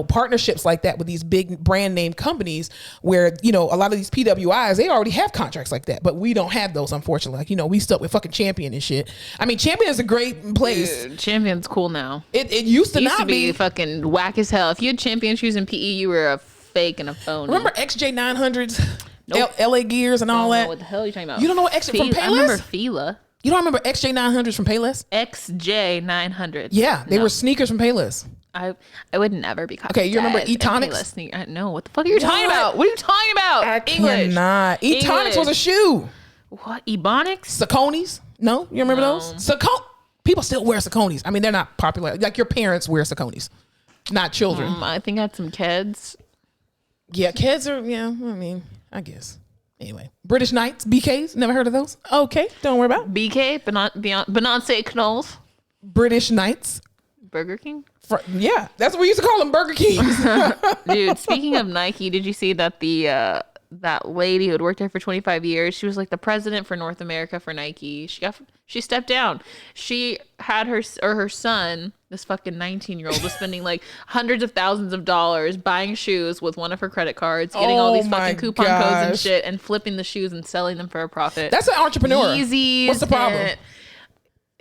partnerships like that with these big brand name companies, where, a lot of these PWIs, they already have contracts like that, but we don't have those, unfortunately. Like, we stuck with fucking Champion and shit. I mean, Champion is a great place. Dude, Champion's cool now. It used to not be fucking whack as hell. If you had Champion shoes in PE, you were a fake and a phony. Remember XJ900s, nope. LA Gears and all that? What the hell are you talking about? You don't know what XJ from Payless? I remember Fila. You don't remember XJ900s from Payless? XJ900. Yeah, they were sneakers from Payless. I would never be caught. Okay, you remember E-Tonics? No, what the fuck are you talking about? What are you talking about? I cannot. E-Tonics was a shoe. What? Ebonics? Saucony's? No, you remember those? People still wear Saucony's. I mean, they're not popular. Like, your parents wear Saucony's, not children. I think I had some Keds. Yeah, Keds are. Yeah, I mean, I guess. Anyway, British Knights, BKs. Never heard of those? Okay, don't worry about it. BK, Beyonce Knowles. British Knights. Burger King? Yeah, that's what we used to call them, Burger Kings. Dude, speaking of Nike, did you see that the that lady who had worked there for 25 years. She was like the president for North America for Nike. She stepped down. She had her son, this fucking 19-year-old, was spending like hundreds of thousands of dollars buying shoes with one of her credit cards, getting all these fucking coupon codes and shit, and flipping the shoes and selling them for a profit. That's an entrepreneur. Yeezys. What's the problem?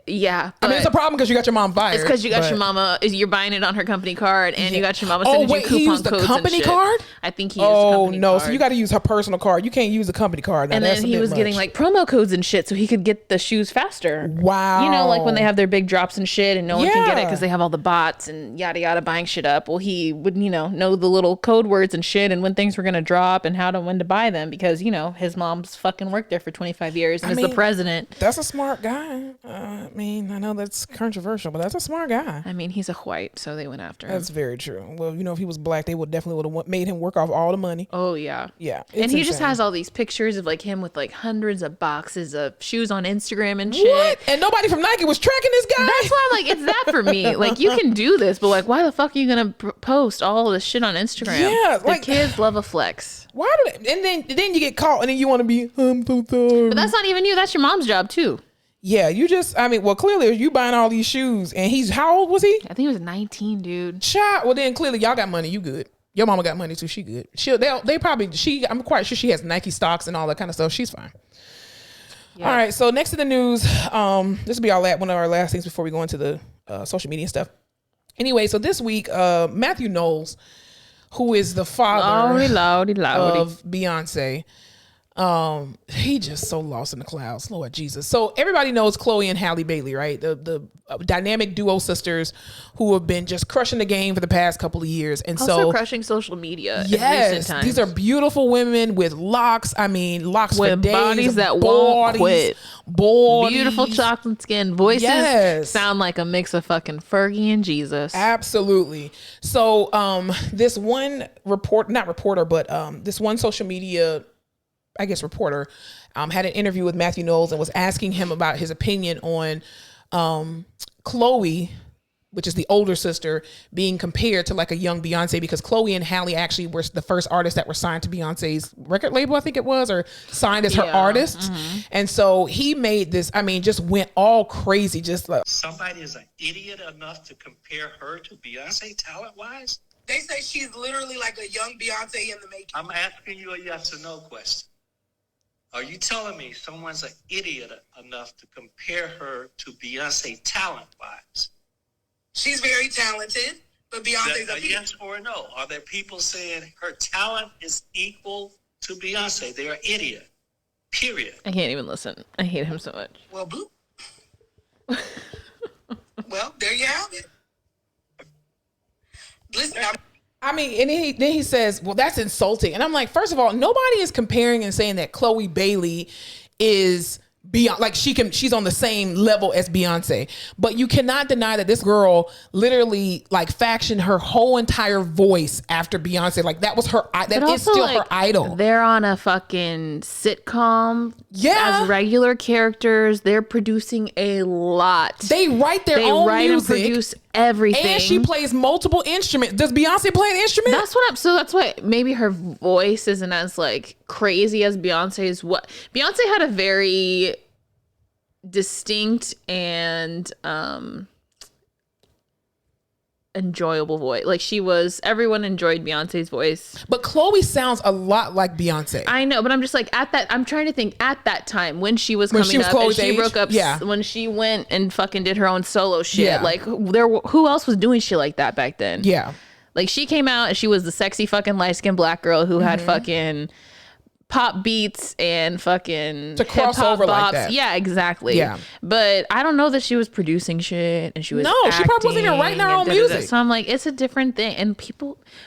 Yeah, I mean, it's a problem because you got your mom fired. It's because you got your mama. You're buying it on her company card, and you got your mama sending you coupon he used the codes company and shit. card? I think he used the company no, card. so you got to use her personal card. You can't use the company card. Now, and then he was getting like promo codes and shit, so he could get the shoes faster. Wow. You know, like when they have their big drops and shit, and no one can get it because they have all the bots and yada yada buying shit up. Well, he would know the little code words and shit, and when things were gonna drop and when to buy them because his mom's fucking worked there for 25 years and is the president. That's a smart guy. I mean, I know that's controversial, but that's a smart guy. I mean, he's a white, so they went after him. That's very true. Well, if he was black, they would have made him work off all the money. Oh yeah, yeah. And he just has all these pictures of like him with like hundreds of boxes of shoes on Instagram and shit. What? And nobody from Nike was tracking this guy. That's why I'm like, it's that for me. Like, you can do this, but like, why the fuck are you gonna post all this shit on Instagram? Yeah, the kids love a flex. Why do they? And then you get caught, and then you want to be. I'm so sorry. But that's not even you. That's your mom's job too. Yeah, well, clearly you buying all these shoes, and how old was he? I think he was 19, dude. Child. Well, then clearly y'all got money. You good. Your mama got money too. She good. I'm quite sure she has Nike stocks and all that kind of stuff. She's fine. Yeah. All right. So next to the news, this will be one of our last things before we go into the social media stuff. Anyway, so this week, Matthew Knowles, who is the father of Beyonce, he just so lost in the clouds. Lord Jesus. So everybody knows Chloe and Halle Bailey, right? The dynamic duo sisters who have been just crushing the game for the past couple of years. And also crushing social media. Yes. In recent times. These are beautiful women with locks. I mean, locks with for days. Bodies that won't quit. Bodies. Beautiful chocolate skin. Voices sound like a mix of fucking Fergie and Jesus. Absolutely. So this one this one social media reporter had an interview with Matthew Knowles and was asking him about his opinion on Chloe, which is the older sister, being compared to like a young Beyonce, because Chloe and Halle actually were the first artists that were signed to Beyonce's record label, I think it was, or signed as her artists. Mm-hmm. And so he made this, just went all crazy. Just like, somebody is an idiot enough to compare her to Beyonce talent-wise? They say she's literally like a young Beyonce in the making. I'm asking you a yes or no question. Are you telling me someone's an idiot enough to compare her to Beyonce talent-wise? She's very talented, but Beyonce's a yes or a no? Are there people saying her talent is equal to Beyonce? They're an idiot. Period. I can't even listen. I hate him so much. Well, boo. Well, there you have it. Listen, and then he says, well, that's insulting. And I'm like, first of all, nobody is comparing and saying that Chloe Bailey is beyond, like she's on the same level as Beyonce. But you cannot deny that this girl literally like fashioned her whole entire voice after Beyonce. Like that was is still her idol. They're on a fucking sitcom as regular characters. They're producing a lot. They write their own music. And produce everything. And she plays multiple instruments. Does Beyonce play an instrument? That's why maybe her voice isn't as like crazy as Beyonce's. Beyonce had a very distinct and enjoyable voice. Like everyone enjoyed Beyonce's voice. But Chloe sounds a lot like Beyonce. I know, but I'm just like I'm trying to think at that time when she was coming up and she broke up. Yeah. When she went and fucking did her own solo shit. Yeah. Like who else was doing shit like that back then? Yeah. Like she came out and she was the sexy fucking light-skinned black girl who had fucking pop beats and fucking to cross over bops. Like that. Yeah, exactly. Yeah. But I don't know that she was producing shit and she was she probably wasn't even writing her own music. So I'm like, it's a different thing. And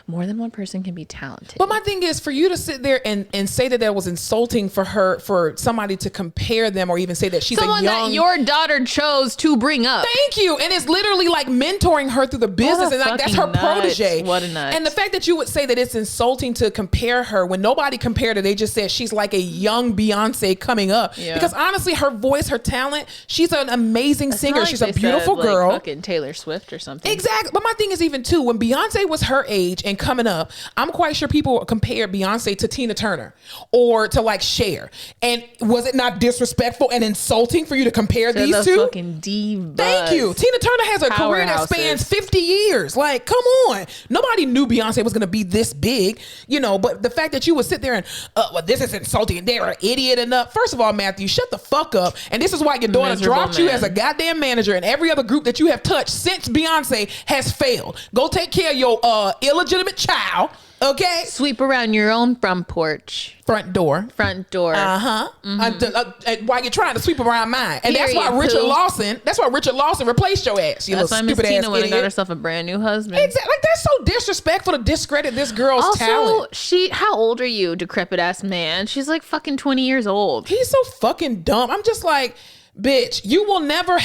more than one person can be talented. But my thing is, for you to sit there and say that was insulting for somebody to compare them, or even say that she's someone that your daughter chose to bring up. Thank you. And it's literally like mentoring her through the business, and like that's her protege. What a nut. And the fact that you would say that it's insulting to compare her when nobody compared her, they just just said she's like a young Beyonce coming up. Yeah. Because honestly, her voice, her talent, she's an amazing singer. Like she's a beautiful girl. Fucking Taylor Swift or something. Exactly. But my thing is, even too, when Beyonce was her age and coming up, I'm quite sure people compare Beyonce to Tina Turner or to like Cher. And was it not disrespectful and insulting for you to compare these two? Fucking divas. Thank you. Tina Turner has a career that spans 50 years. Like, come on. Nobody knew Beyonce was going to be this big, you know, but the fact that you would sit there and, well, this is insulting and they're an idiot enough. First of all, Matthew, shut the fuck up. And this is why your daughter dropped you as a goddamn manager, and every other group that you have touched since Beyonce has failed. Go take care of your illegitimate child. Okay. Sweep around your own front porch. Front door. While you're trying to sweep around mine. And Period, that's why Richard Lawson replaced your ass. You that's why Miss Tina went and got herself a brand new husband. Exactly. Like, that's so disrespectful to discredit this girl's talent. How old are you, decrepit ass man? She's like fucking 20 years old. He's so fucking dumb. I'm just like, bitch, you will never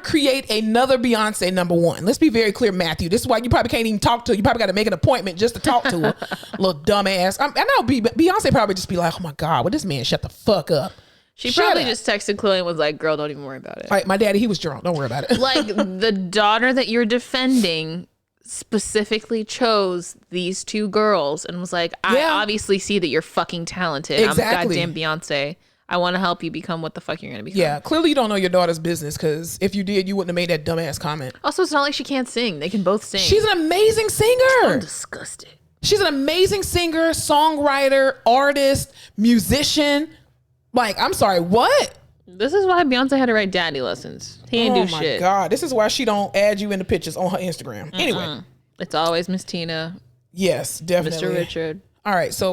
create another Beyonce, number one. Let's be very clear, Matthew. This is why you probably can't even talk to her. You probably got to make an appointment just to talk to her. Little dumbass. I know Beyonce probably just be like, oh my God, well, this man shut the fuck up. She probably just texted Chloe and was like, girl, don't even worry about it. All right, my daddy, he was drunk. Don't worry about it. Like, the daughter that you're defending specifically chose these two girls and was like, I obviously see that you're fucking talented. Exactly. I'm goddamn Beyonce. I want to help you become what the fuck you're going to become. Yeah, clearly you don't know your daughter's business, because if you did, you wouldn't have made that dumbass comment. Also, it's not like she can't sing. They can both sing. She's an amazing singer. I'm disgusted. She's an amazing singer, songwriter, artist, musician. Like, I'm sorry, what? This is why Beyonce had to write daddy lessons. He ain't do shit. Oh my God. This is why she don't add you in the pictures on her Instagram. Anyway. It's always Miss Tina. Yes, definitely. Mr. Richard. All right, so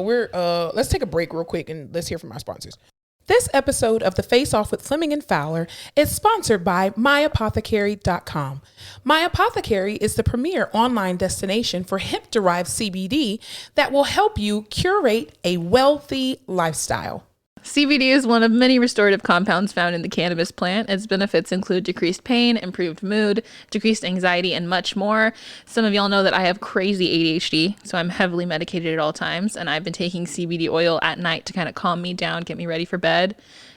let's take a break real quick and let's hear from our sponsors. This episode of The Face Off with Fleming and Fowler is sponsored by MyApothecary.com. My Apothecary is the premier online destination for hemp-derived CBD that will help you curate a wealthy lifestyle. CBD is one of many restorative compounds found in the cannabis plant. Its benefits include decreased pain, improved mood, decreased anxiety, and much more. Some of y'all know that I have crazy ADHD, so I'm heavily medicated at all times, and I've been taking CBD oil at night to kind of calm me down, get me ready for bed.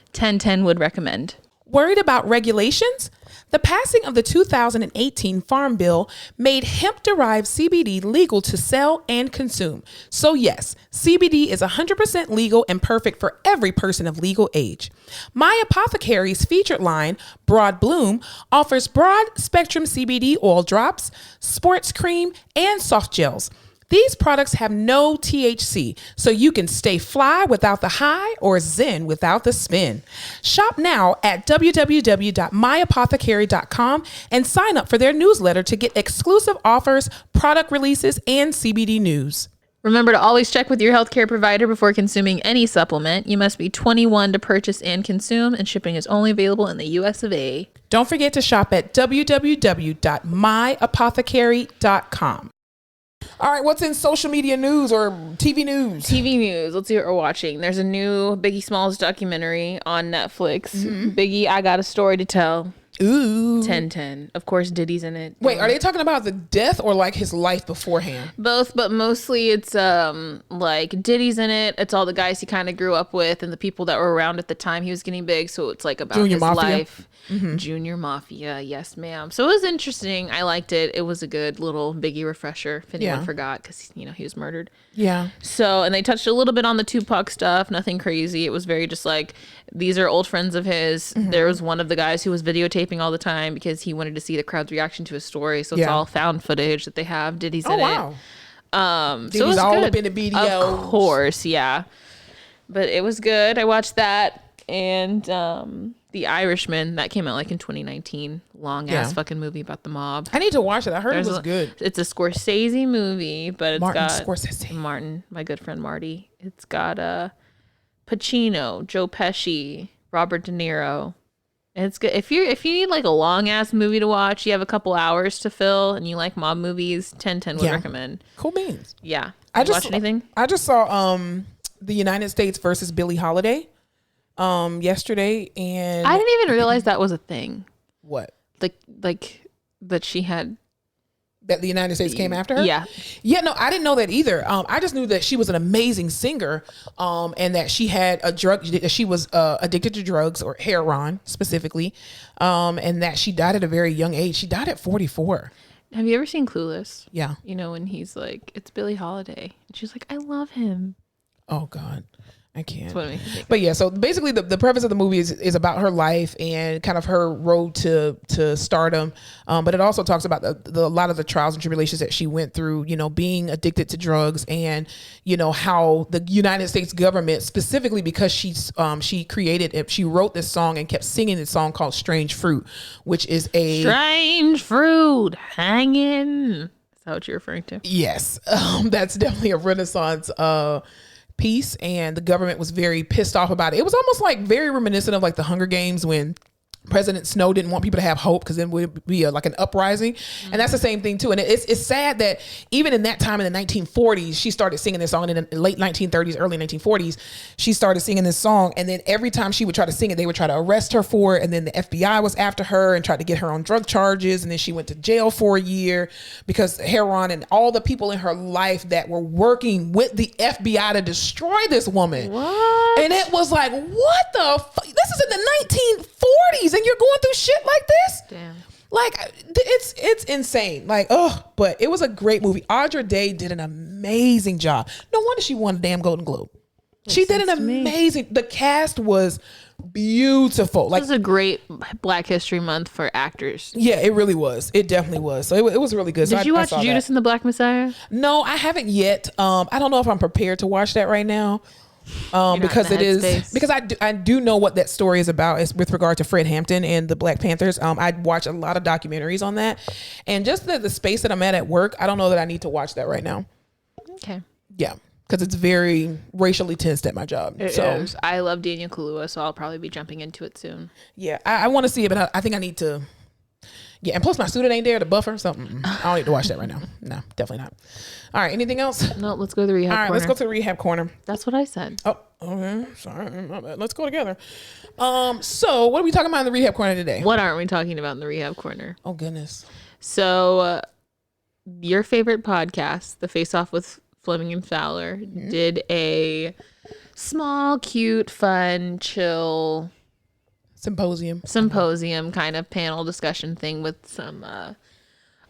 1010 would recommend. Worried about regulations? The passing of the 2018 Farm Bill made hemp-derived CBD legal to sell and consume. So yes, CBD is 100% legal and perfect for every person of legal age. My Apothecary's featured line, Broad Bloom, offers broad-spectrum CBD oil drops, sports cream, and soft gels. These products have no THC, so you can stay fly without the high or zen without the spin. Shop now at www.myapothecary.com and sign up for their newsletter to get exclusive offers, product releases, and CBD news. Remember to always check with your healthcare provider before consuming any supplement. You must be 21 to purchase and consume, and shipping is only available in the US of A. Don't forget to shop at www.myapothecary.com. All right, what's in social media news or TV news? TV news. Let's see what we're watching. There's a new Biggie Smalls documentary on Netflix. Biggie, I Got a Story to Tell. Ooh. 1010. Of course, Diddy's in it. Wait, are they talking about the death or like his life beforehand? Both, but mostly it's like Diddy's in it. It's all the guys he kind of grew up with and the people that were around at the time he was getting big. So it's like about Junior his Mafia? life. Junior Mafia. Yes, ma'am. So it was interesting. I liked it. It was a good little Biggie refresher if anyone forgot, because, you know, he was murdered. Yeah. So, and they touched a little bit on the Tupac stuff. Nothing crazy. It was very just like, these are old friends of his. There was one of the guys who was videotaping all the time because he wanted to see the crowd's reaction to his story. So it's all found footage that they have. Diddy's in it. So it was all good. up in the video. Of course, yeah. But it was good. I watched that. And The Irishman, that came out like in 2019. Long ass fucking movie about the mob. I need to watch it. I heard it was good. It's a Scorsese movie, but it's got Scorsese. Martin, my good friend Marty. It's got Pacino, Joe Pesci, Robert De Niro. And it's good. If you need like a long ass movie to watch, you have a couple hours to fill, and you like mob movies, 1010 would recommend. Cool beans. Yeah. Watch anything? I just saw the United States versus Billie Holiday yesterday, and I didn't even realize that was a thing. What? Like that she had that the United States came after her? Yeah. Yeah, no, I didn't know that either. I just knew that she was an amazing singer, and that she had she was addicted to drugs, or heroin specifically, and that she died at a very young age. She died at 44. Have you ever seen Clueless? Yeah. You know, when he's like, it's Billie Holiday. And she's like, I love him. Oh, God. I can't. That's what it makes me think. But yeah, so basically the premise of the movie is about her life and kind of her road to stardom. But it also talks about a lot of the trials and tribulations that she went through, you know, being addicted to drugs, and, you know, how the United States government, specifically because she wrote this song and kept singing this song called Strange Fruit, which is a Strange fruit hanging. Is that what you're referring to? Yes. That's definitely a Renaissance piece, and the government was very pissed off about it. It was almost like very reminiscent of like the Hunger Games, when President Snow didn't want people to have hope, because then would be like an uprising. And that's the same thing too. And it's sad that even in that time in the 1940s, she started singing this song. And in the late 1930s, early 1940s, she started singing this song. And then every time she would try to sing it, they would try to arrest her for it. And then the FBI was after her and tried to get her on drug charges. And then she went to jail for a year because heroin, and all the people in her life that were working with the FBI to destroy this woman. What? And it was like, what the fuck? This is in the 1940s. And you're going through shit like this? Damn. Like, it's insane. Like, but it was a great movie. Audra Day did an amazing job. No wonder she won a damn Golden Globe. She did an amazing. The cast was beautiful. Like, This is a great Black History Month for actors. yeah, it really was. It definitely was. So it was really good. Did you watch saw Judas that. and the Black Messiah? No, I haven't yet. I don't know if I'm prepared to watch that right now. Because in it the is headspace. because I do know what that story is about, is with regard to Fred Hampton and the Black Panthers. I watch a lot of documentaries on that, and just the space that I'm at work, I don't know that I need to watch that right now. Okay. Yeah, because it's very racially tensed at my job. It is. I love Daniel Kaluuya, so I'll probably be jumping into it soon. Yeah, I want to see it, but I think I need to. Yeah, and plus my student ain't there to buffer, so I don't need to watch that right now. No, definitely not. All right, anything else? No, let's go to the rehab All right, corner. let's go to the rehab corner. That's what I said. Oh, okay. Sorry, my bad. Let's go together. So what are we talking about in the rehab corner today? What aren't we talking about in the rehab corner? Oh goodness. So, your favorite podcast, The Face Off with Fleming and Fowler, did a small, cute, fun, chill symposium kind of panel discussion thing with some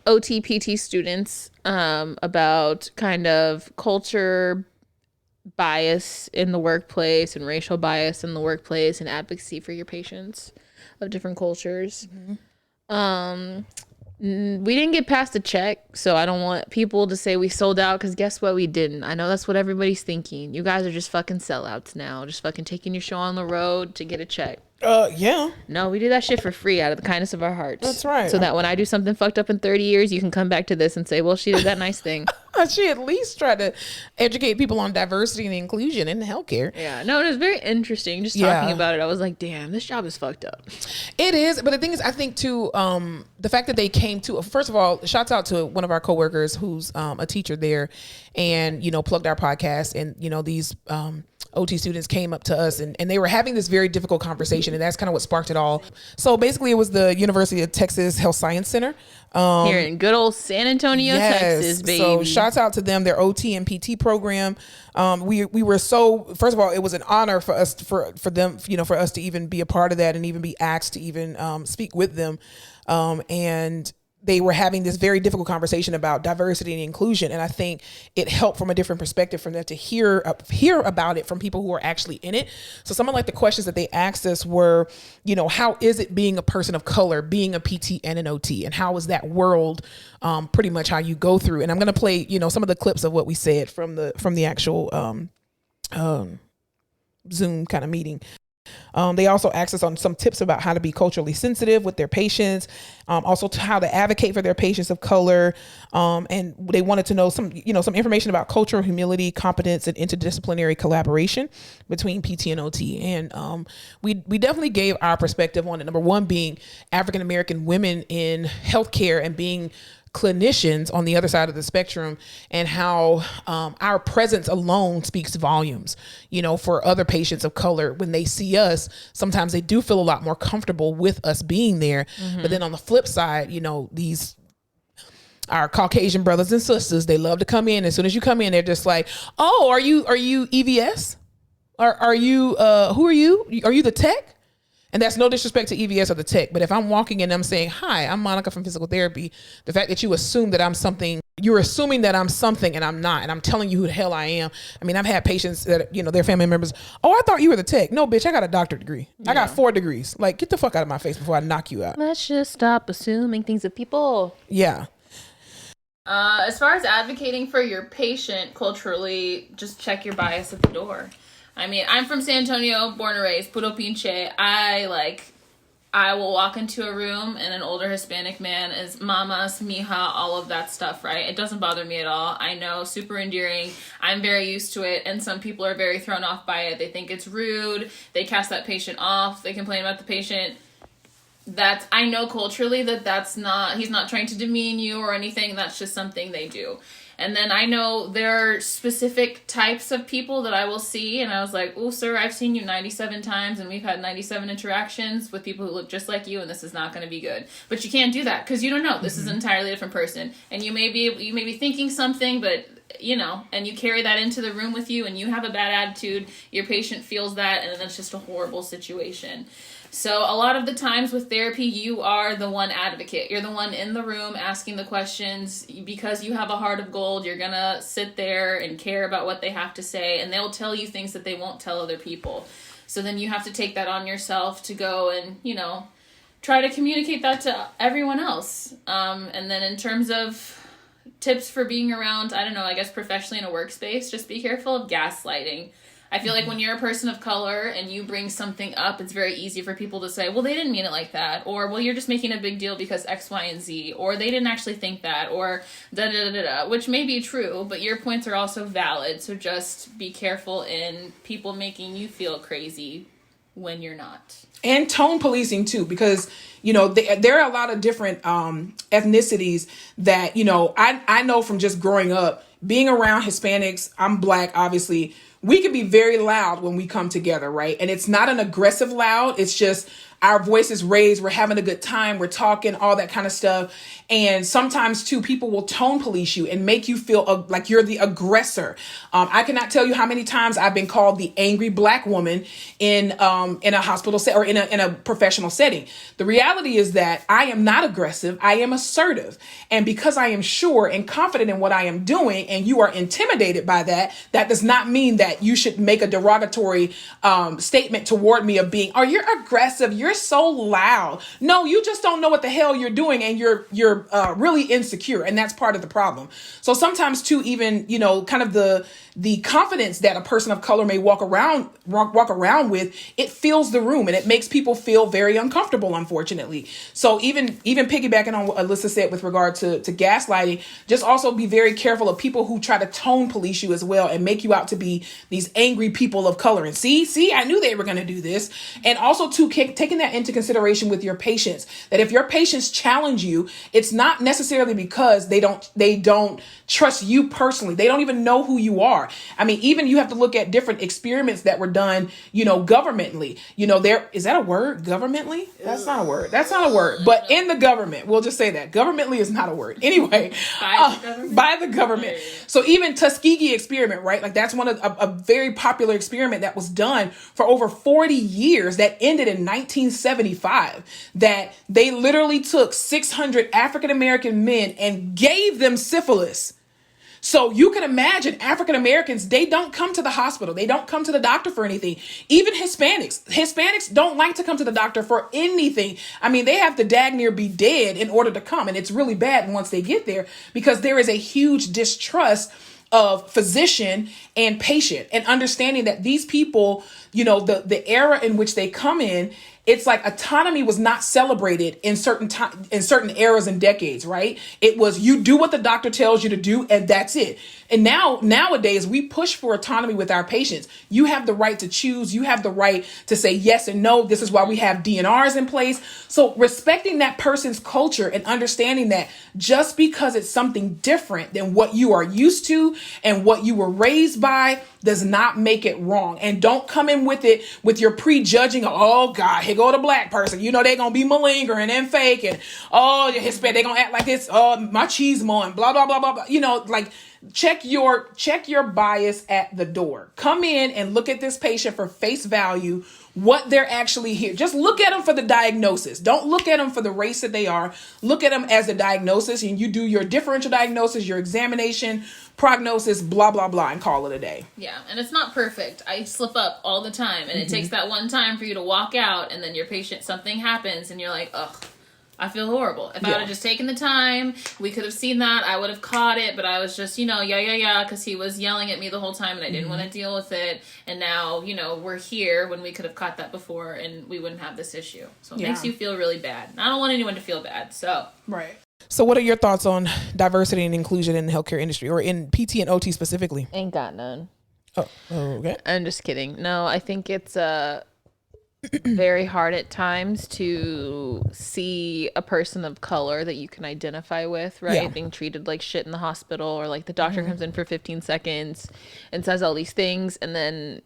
OTPT students about kind of culture bias in the workplace and racial bias in the workplace and advocacy for your patients of different cultures. We didn't get past the check, so I don't want people to say we sold out, because guess what? We didn't. I know that's what everybody's thinking. You guys are just fucking sellouts now, just fucking taking your show on the road to get a check. Yeah. No, we do that shit for free out of the kindness of our hearts. That's right. So that when I do something fucked up in 30 years, you can come back to this and say, well, she did that nice thing. She at least tried to educate people on diversity and inclusion in healthcare. Yeah. No, it was very interesting. Just talking about it, I was like, damn, this job is fucked up. It is, but the thing is, I think too, the fact that they came to, first of all, shouts out to one of our coworkers who's a teacher there, and, you know, plugged our podcast, and, you know, these OT students came up to us, and they were having this very difficult conversation, and that's kind of what sparked it all. So basically, it was the University of Texas Health Science Center. Here in good old San Antonio, Texas, baby. So shouts out to them, their OT and PT program. We were so, first of all, it was an honor for us, for them, you know, for us to even be a part of that and even be asked to even speak with them. And they were having this very difficult conversation about diversity and inclusion. And I think it helped from a different perspective for them to hear about it from people who are actually in it. So some of like the questions that they asked us were, you know, how is it being a person of color, being a PT and an OT, and how is that world pretty much how you go through? And I'm going to play, you know, some of the clips of what we said from the actual Zoom kind of meeting. They also asked us on some tips about how to be culturally sensitive with their patients, also to how to advocate for their patients of color. And they wanted to know some information about cultural humility, competence, and interdisciplinary collaboration between PT and OT. And we definitely gave our perspective on it. Number one being African-American women in healthcare and being clinicians on the other side of the spectrum, and how our presence alone speaks volumes, you know, for other patients of color. When they see us, sometimes they do feel a lot more comfortable with us being there. But then on the flip side, you know, these our Caucasian brothers and sisters, they love to come in. As soon as you come in, they're just like, oh, are you EVS? Are you, who are you? Are you the tech? And that's no disrespect to EVS or the tech, but if I'm walking in and I'm saying, hi, I'm Monica from physical therapy, the fact that you assume that I'm something, you're assuming that I'm something and I'm not, and I'm telling you who the hell I am. I mean, I've had patients that, their family members, oh, I thought you were the tech. No, bitch, I got a doctorate degree. I got 4 degrees. Like, get the fuck out of my face before I knock you out. Let's just stop assuming things of people. Yeah. As far as advocating for your patient culturally, just check your bias at the door. I mean, I'm from San Antonio, born and raised, puro pinche. I will walk into a room and an older Hispanic man is mamas, mija, all of that stuff, right? It doesn't bother me at all. I know, super endearing. I'm very used to it, and some people are very thrown off by it. They think it's rude. They cast that patient off. They complain about the patient. I know culturally that's not, he's not trying to demean you or anything. That's just something they do. And then I know there are specific types of people that I will see, and I was like, oh, sir, I've seen you 97 times, and we've had 97 interactions with people who look just like you, and this is not going to be good. But you can't do that, because you don't know. This is an entirely different person. And you may be thinking something, but, and you carry that into the room with you, and you have a bad attitude, your patient feels that, and then it's just a horrible situation. So a lot of the times with therapy, you are the one advocate. You're the one in the room asking the questions. Because you have a heart of gold, you're going to sit there and care about what they have to say, and they'll tell you things that they won't tell other people. So then you have to take that on yourself to go and, try to communicate that to everyone else. And then in terms of tips for being around, I don't know, I guess professionally in a workspace, just be careful of gaslighting. I feel like when you're a person of color and you bring something up, it's very easy for people to say, well, they didn't mean it like that. Or, well, you're just making a big deal because X, Y, and Z. Or they didn't actually think that. Or da-da-da-da-da, which may be true, but your points are also valid. So just be careful in people making you feel crazy when you're not. And tone policing too, because there are a lot of different ethnicities that I know from just growing up, being around Hispanics. I'm Black, obviously. We can be very loud when we come together, right? And it's not an aggressive loud. It's just our voices raised. We're having a good time. We're talking, all that kind of stuff. And sometimes, too, people will tone police you and make you feel like you're the aggressor. I cannot tell you how many times I've been called the angry Black woman in a hospital or in a professional setting. The reality is that I am not aggressive. I am assertive. And because I am sure and confident in what I am doing, and you are intimidated by that, that does not mean that you should make a derogatory statement toward me of being, oh, you're aggressive. You're so loud. No, you just don't know what the hell you're doing, and you're really insecure, and that's part of the problem. So sometimes too, even kind of the confidence that a person of color may walk around with, it fills the room and it makes people feel very uncomfortable, unfortunately. So even piggybacking on what Alyssa said with regard to gaslighting, just also be very careful of people who try to tone police you as well and make you out to be these angry people of color. And see, I knew they were going to do this. And also too, taking that into consideration with your patients, that if your patients challenge you, it's not necessarily because they don't trust you personally. They don't even know who you are. I mean, even you have to look at different experiments that were done, governmentally. Is that a word? Governmentally? That's not a word. That's not a word. But in the government, we'll just say that. Governmentally is not a word. Anyway, by the government. So even Tuskegee experiment, right? Like that's one of a very popular experiment that was done for over 40 years that ended in 1975, that they literally took 600 African-American men and gave them syphilis. So you can imagine African Americans, they don't come to the hospital. They don't come to the doctor for anything. Even Hispanics don't like to come to the doctor for anything. I mean, they have to dag near be dead in order to come. And it's really bad once they get there, because there is a huge distrust of physician and patient, and understanding that these people, the era in which they come in, it's like autonomy was not celebrated in certain eras and decades, right? It was, you do what the doctor tells you to do, and that's it. And nowadays we push for autonomy with our patients. You have the right to choose. You have the right to say yes and no. This is why we have DNRs in place. So respecting that person's culture and understanding that just because it's something different than what you are used to and what you were raised by does not make it wrong. And don't come in with it with your prejudging. Oh God, here go the black person. You know, they're going to be malingering and fake. And oh, Hispanic, they're going to act like this. Machismo and blah, blah, blah, blah, blah. You know, like check your bias at the door. Come in and look at this patient for face value, what they're actually here. Just look at them for the diagnosis. Don't look at them for the race that they are. Look at them as the diagnosis, and you do your differential diagnosis, your examination, prognosis, blah, blah, blah, and call it a day. Yeah, and it's not perfect. I slip up all the time, and it takes that one time for you to walk out, and then your patient, something happens, and you're like, ugh, I feel horrible. If I would have just taken the time, we could have seen that. I would have caught it, but I was just, because he was yelling at me the whole time, and I didn't want to deal with it. And now, we're here when we could have caught that before, and we wouldn't have this issue. So it makes you feel really bad. And I don't want anyone to feel bad, so. Right. So what are your thoughts on diversity and inclusion in the healthcare industry, or in PT and OT specifically? Ain't got none. Oh, okay. I'm just kidding. No, I think it's very hard at times to see a person of color that you can identify with, right? Being treated like shit in the hospital, or like the doctor comes in for 15 seconds and says all these things. And then,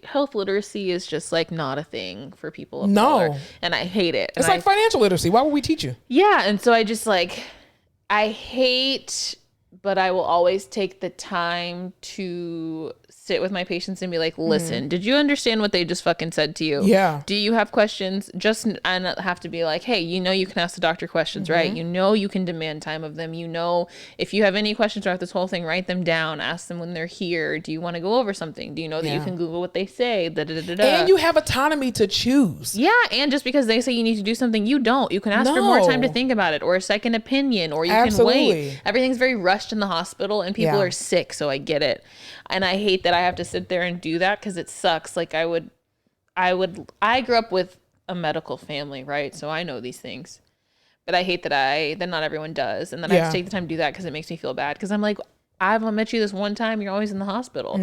health literacy is just like not a thing for people of color. And I hate it. It's like financial literacy. Why would we teach you? Yeah. And so I just I hate, but I will always take the time to sit with my patients and be like, listen, did you understand what they just fucking said to you? Yeah. Do you have questions? I not have to be like, hey, you can ask the doctor questions, right? You can demand time of them. If you have any questions about this whole thing, write them down, ask them when they're here. Do you want to go over something? Do you know that you can Google what they say? And you have autonomy to choose. Yeah. And just because they say you need to do something, you don't. You can ask for more time to think about it, or a second opinion, or you can wait. Everything's very rushed in the hospital, and people are sick. So I get it. And I hate that I have to sit there and do that, because it sucks. Like I grew up with a medical family, right? So I know these things, but I hate that not everyone does. And then I have to take the time to do that, because it makes me feel bad. Because I'm like, I've met you this one time, you're always in the hospital.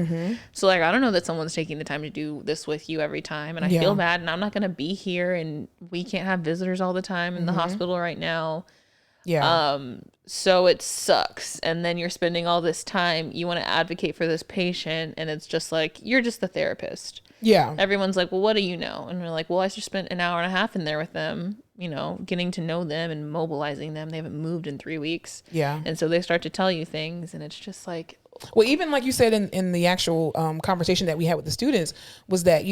So like, I don't know that someone's taking the time to do this with you every time. And I feel bad, and I'm not going to be here, and we can't have visitors all the time in the hospital right now. Yeah. So it sucks. And then you're spending all this time, you want to advocate for this patient, and it's just like, you're just the therapist. Yeah. Everyone's like, well, what do you know? And we're like, well, I just spent an hour and a half in there with them, getting to know them and mobilizing them. They haven't moved in 3 weeks. Yeah. And so they start to tell you things, and it's just like, well, even like you said in the actual conversation that we had with the students, was that,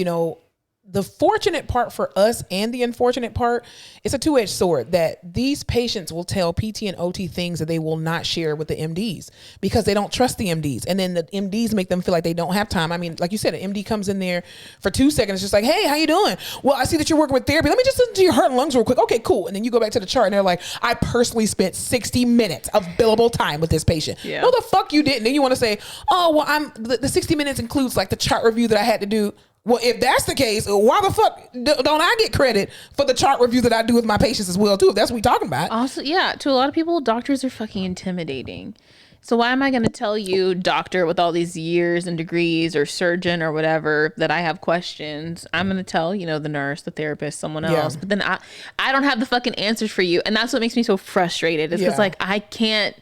the fortunate part for us and the unfortunate part, it's a two-edged sword, that these patients will tell PT and OT things that they will not share with the MDs, because they don't trust the MDs. And then the MDs make them feel like they don't have time. I mean, like you said, an MD comes in there for 2 seconds, just like, hey, how you doing? Well, I see that you're working with therapy. Let me just listen to your heart and lungs real quick. Okay, cool. And then you go back to the chart, and they're like, I personally spent 60 minutes of billable time with this patient. Yeah. No, the fuck you didn't. Then you want to say, oh, well, the 60 minutes includes like the chart review that I had to do. Well, if that's the case, why the fuck don't I get credit for the chart review that I do with my patients as well, too, if that's what we're talking about? Also, yeah, to a lot of people, doctors are fucking intimidating. So why am I going to tell you, doctor with all these years and degrees, or surgeon or whatever, that I have questions? I'm going to tell, the nurse, the therapist, someone else. But then I don't have the fucking answers for you. And that's what makes me so frustrated. It's because I can't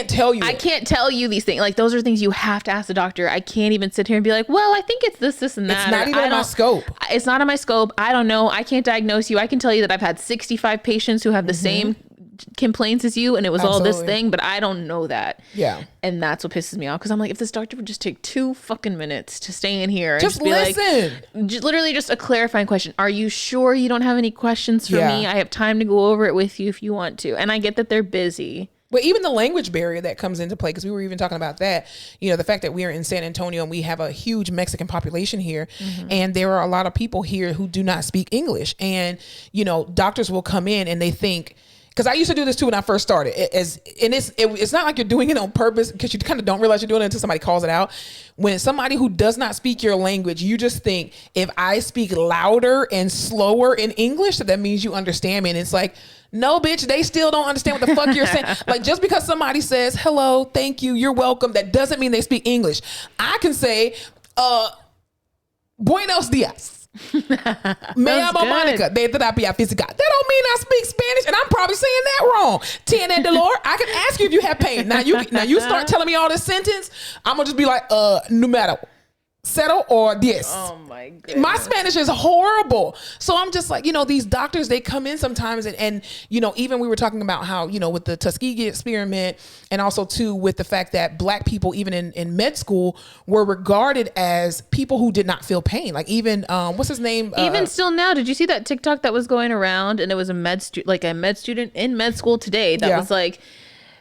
tell you. I can't tell you these things. Like, those are things you have to ask the doctor. I can't even sit here and be like, well, I think it's this and that. It's not even in my scope. It's not in my scope. I don't know. I can't diagnose you. I can tell you that I've had 65 patients who have the same complaints as you, and it was all this thing, but I don't know that. Yeah. And that's what pisses me off, because I'm like, if this doctor would just take 2 fucking minutes to stay in here and just be listen. Like, literally just a clarifying question. Are you sure you don't have any questions for me? I have time to go over it with you if you want to. And I get that they're busy. But even the language barrier that comes into play, because we were even talking about that, the fact that we are in San Antonio and we have a huge Mexican population here, and there are a lot of people here who do not speak English. And, doctors will come in and they think, because I used to do this too when I first started. It's not like you're doing it on purpose, because you kind of don't realize you're doing it until somebody calls it out. When somebody who does not speak your language, you just think, if I speak louder and slower in English, that means you understand me. And it's like, no, bitch, they still don't understand what the fuck you're saying. Like, just because somebody says hello, thank you, you're welcome, that doesn't mean they speak English. I can say, buenos dias. Me llamo Monica de terapia física. That don't mean I speak Spanish, and I'm probably saying that wrong. Tiene dolor. I can ask you if you have pain. Now you start telling me all this sentence, I'm gonna just be like, numero, cero or diez. Oh my goodness. My Spanish is horrible. So I'm just like, these doctors, they come in sometimes and even we were talking about how, with the Tuskegee experiment, and also too with the fact that black people, even in med school, were regarded as people who did not feel pain. Like even, what's his name? Even still now, did you see that TikTok that was going around, and it was a med student in med school today that was like,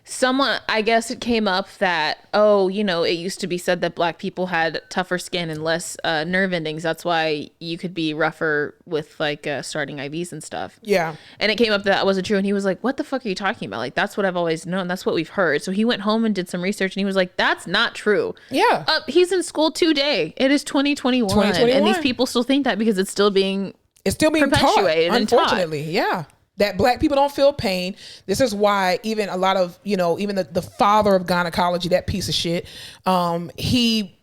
someone, I guess it came up that, it used to be said that black people had tougher skin and less nerve endings. That's why you could be rougher with like starting IVs and stuff. Yeah. And it came up that wasn't true. And he was like, what the fuck are you talking about? Like, that's what I've always known. That's what we've heard. So he went home and did some research, and he was like, that's not true. Yeah. He's in school today. It is 2021. And these people still think that because it's still being perpetuated taught, and taught. Unfortunately. Yeah. That black people don't feel pain. This is why even a lot of, even the father of gynecology, that piece of shit, he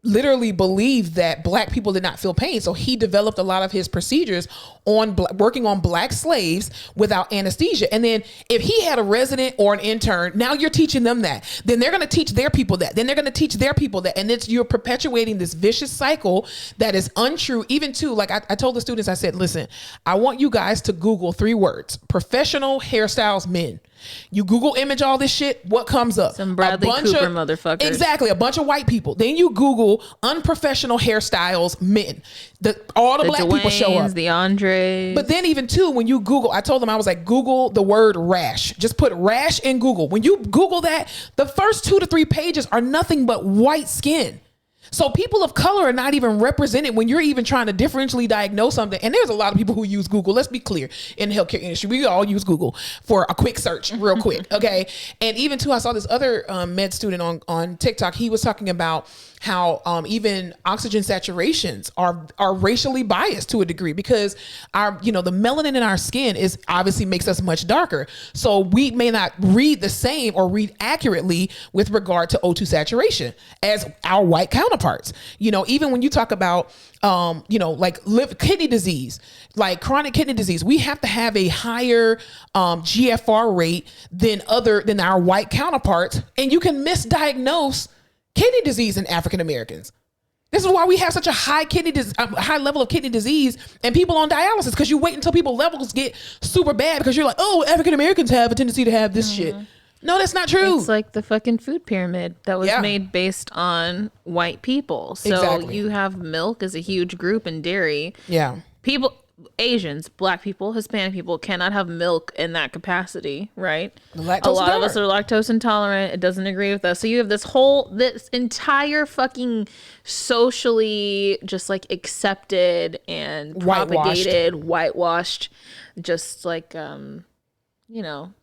literally believed that black people did not feel pain. So he developed a lot of his procedures on working on black slaves without anesthesia. And then if he had a resident or an intern, now you're teaching them that. Then they're going to teach their people that. Then they're going to teach their people that. And you're perpetuating this vicious cycle that is untrue. Even too, like I told the students, I said, listen, I want you guys to Google 3 words: professional hairstyles men. You Google image all this shit, what comes up? Some Bradley Cooper motherfuckers. Exactly, a bunch of white people. Then you Google unprofessional hairstyles men. All the black people show up. The Andres. But then even too, when you Google, I told them, I was like, Google the word rash. Just put rash in Google. When you Google that, the first 2 to 3 pages are nothing but white skin. So people of color are not even represented when you're even trying to differentially diagnose something. And there's a lot of people who use Google. Let's be clear. In the healthcare industry, we all use Google for a quick search, real quick. Okay. And even too, I saw this other med student on TikTok. He was talking about how even oxygen saturations are racially biased to a degree, because our, the melanin in our skin is obviously makes us much darker. So we may not read the same or read accurately with regard to O2 saturation as our white counterparts. Even when you talk about, like kidney disease, like chronic kidney disease, we have to have a higher GFR rate than our white counterparts. And you can misdiagnose kidney disease in African Americans. This is why we have such a high high level of kidney disease and people on dialysis, because you wait until people levels get super bad because you're like, oh, African Americans have a tendency to have this shit. No, that's not true. It's like the fucking food pyramid that was made based on white people. So you have milk as a huge group in dairy. Yeah. Asians, black people, Hispanic people cannot have milk in that capacity, right? A lot of us are lactose intolerant. It doesn't agree with us. So you have this entire fucking socially just like accepted and propagated, whitewashed, just like,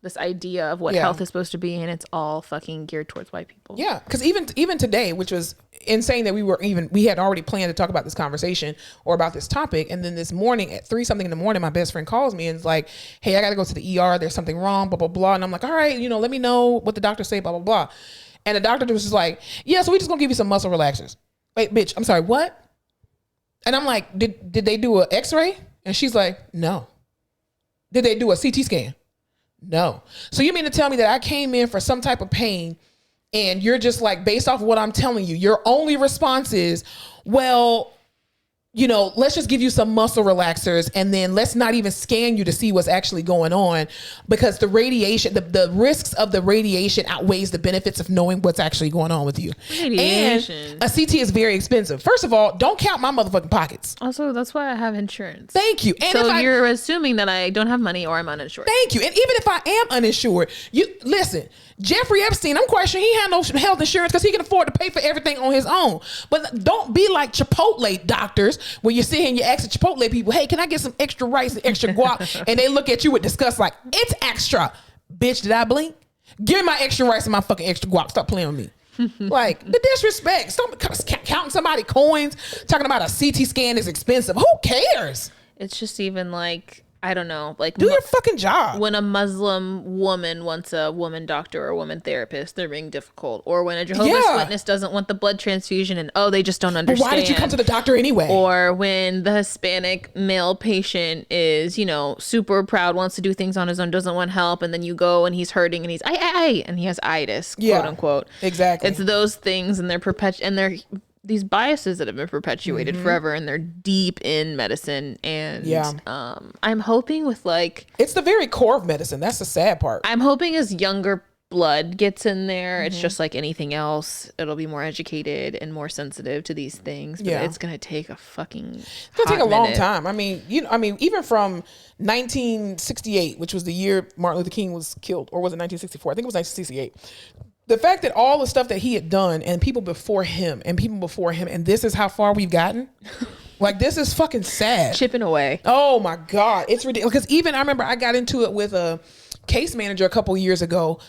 this idea of what health is supposed to be, and it's all fucking geared towards white people. Yeah, because even today, which was insane that we had already planned to talk about this conversation or about this topic, and then this morning at 3-something in the morning, my best friend calls me and is like, hey, I gotta go to the ER, there's something wrong, blah blah blah. And I'm like, all right, let me know what the doctor say, blah blah blah. And the doctor was just like, yeah, so we just gonna give you some muscle relaxers. Wait, bitch, I'm sorry, what? And I'm like, did they do an x-ray? And she's like, no. Did they do a CT scan? No. So you mean to tell me that I came in for some type of pain, and you're just like, based off of what I'm telling you, your only response is, well, let's just give you some muscle relaxers, and then let's not even scan you to see what's actually going on, because the radiation, the risks of the radiation outweighs the benefits of knowing what's actually going on with you. Radiation. And a CT is very expensive. First of all, don't count my motherfucking pockets. Also, that's why I have insurance. Thank you. And so you're assuming that I don't have money or I'm uninsured. Thank you. And even if I am uninsured, listen, Jeffrey Epstein, I'm quite sure he had no health insurance because he can afford to pay for everything on his own. But don't be like Chipotle doctors when you sit here and you ask the Chipotle people, hey, can I get some extra rice and extra guac? And they look at you with disgust like, it's extra. Bitch, did I blink? Give me my extra rice and my fucking extra guac. Stop playing with me. Like, the disrespect. Stop counting somebody coins, talking about a CT scan is expensive. Who cares? It's just even like, I don't know, like do your fucking job. When a Muslim woman wants a woman doctor or a woman therapist, they're being difficult. Or when a Jehovah's Witness doesn't want the blood transfusion and they just don't understand. But why did you come to the doctor anyway? Or when the Hispanic male patient is, super proud, wants to do things on his own, doesn't want help, and then you go and he's hurting and he's and he has itis, quote unquote. Exactly. It's those things, and they're these biases that have been perpetuated forever, and they're deep in medicine. And I'm hoping with it's the very core of medicine. That's the sad part. I'm hoping as younger blood gets in there, it's just like anything else. It'll be more educated and more sensitive to these things. But it's gonna take a long time. I mean, even from 1968, which was the year Martin Luther King was killed, or was it 1964? I think it was 1968. The fact that all the stuff that he had done and people before him, and this is how far we've gotten. Like, this is fucking sad. Chipping away. Oh my God. It's ridiculous. Because even I remember I got into it with a case manager a couple years ago.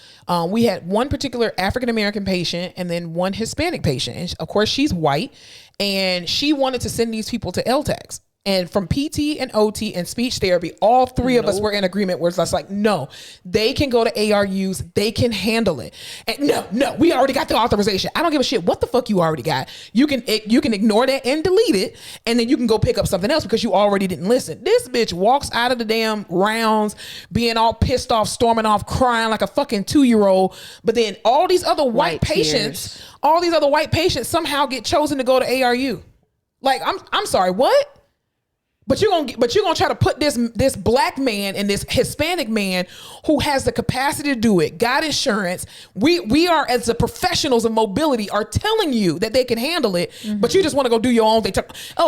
We had one particular African-American patient and then one Hispanic patient. And of course she's white, and she wanted to send these people to LTACs. And from PT and OT and speech therapy, all three of us were in agreement where it's just like, no, they can go to ARUs. They can handle it. And no, we already got the authorization. I don't give a shit what the fuck you already got. You can ignore that and delete it. And then you can go pick up something else because you already didn't listen. This bitch walks out of the damn rounds being all pissed off, storming off, crying like a fucking 2-year-old. But then all these other white patients somehow get chosen to go to ARU. Like, I'm sorry, what? But you're gonna try to put this black man and this Hispanic man who has the capacity to do it, got insurance. We are, as the professionals of mobility, are telling you that they can handle it, but you just want to go do your own thing.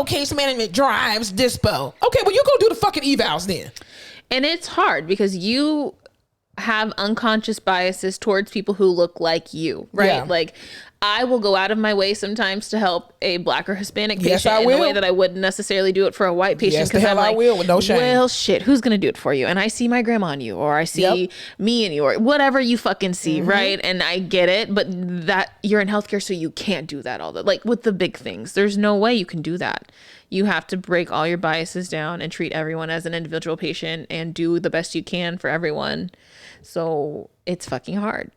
Case management drives dispo. Okay, well, you go do the fucking evals then. And it's hard because you have unconscious biases towards people who look like you, right? Yeah. Like, I will go out of my way sometimes to help a black or Hispanic patient I in will. a way that I wouldn't necessarily do it for a white patient. Yes, I will, with no shame. Well, shit, who's going to do it for you? And I see my grandma in you, or I see me in you, or whatever you fucking see, right? And I get it, but that you're in healthcare, so you can't do that all the, like with the big things. There's no way you can do that. You have to break all your biases down and treat everyone as an individual patient and do the best you can for everyone. So it's fucking hard.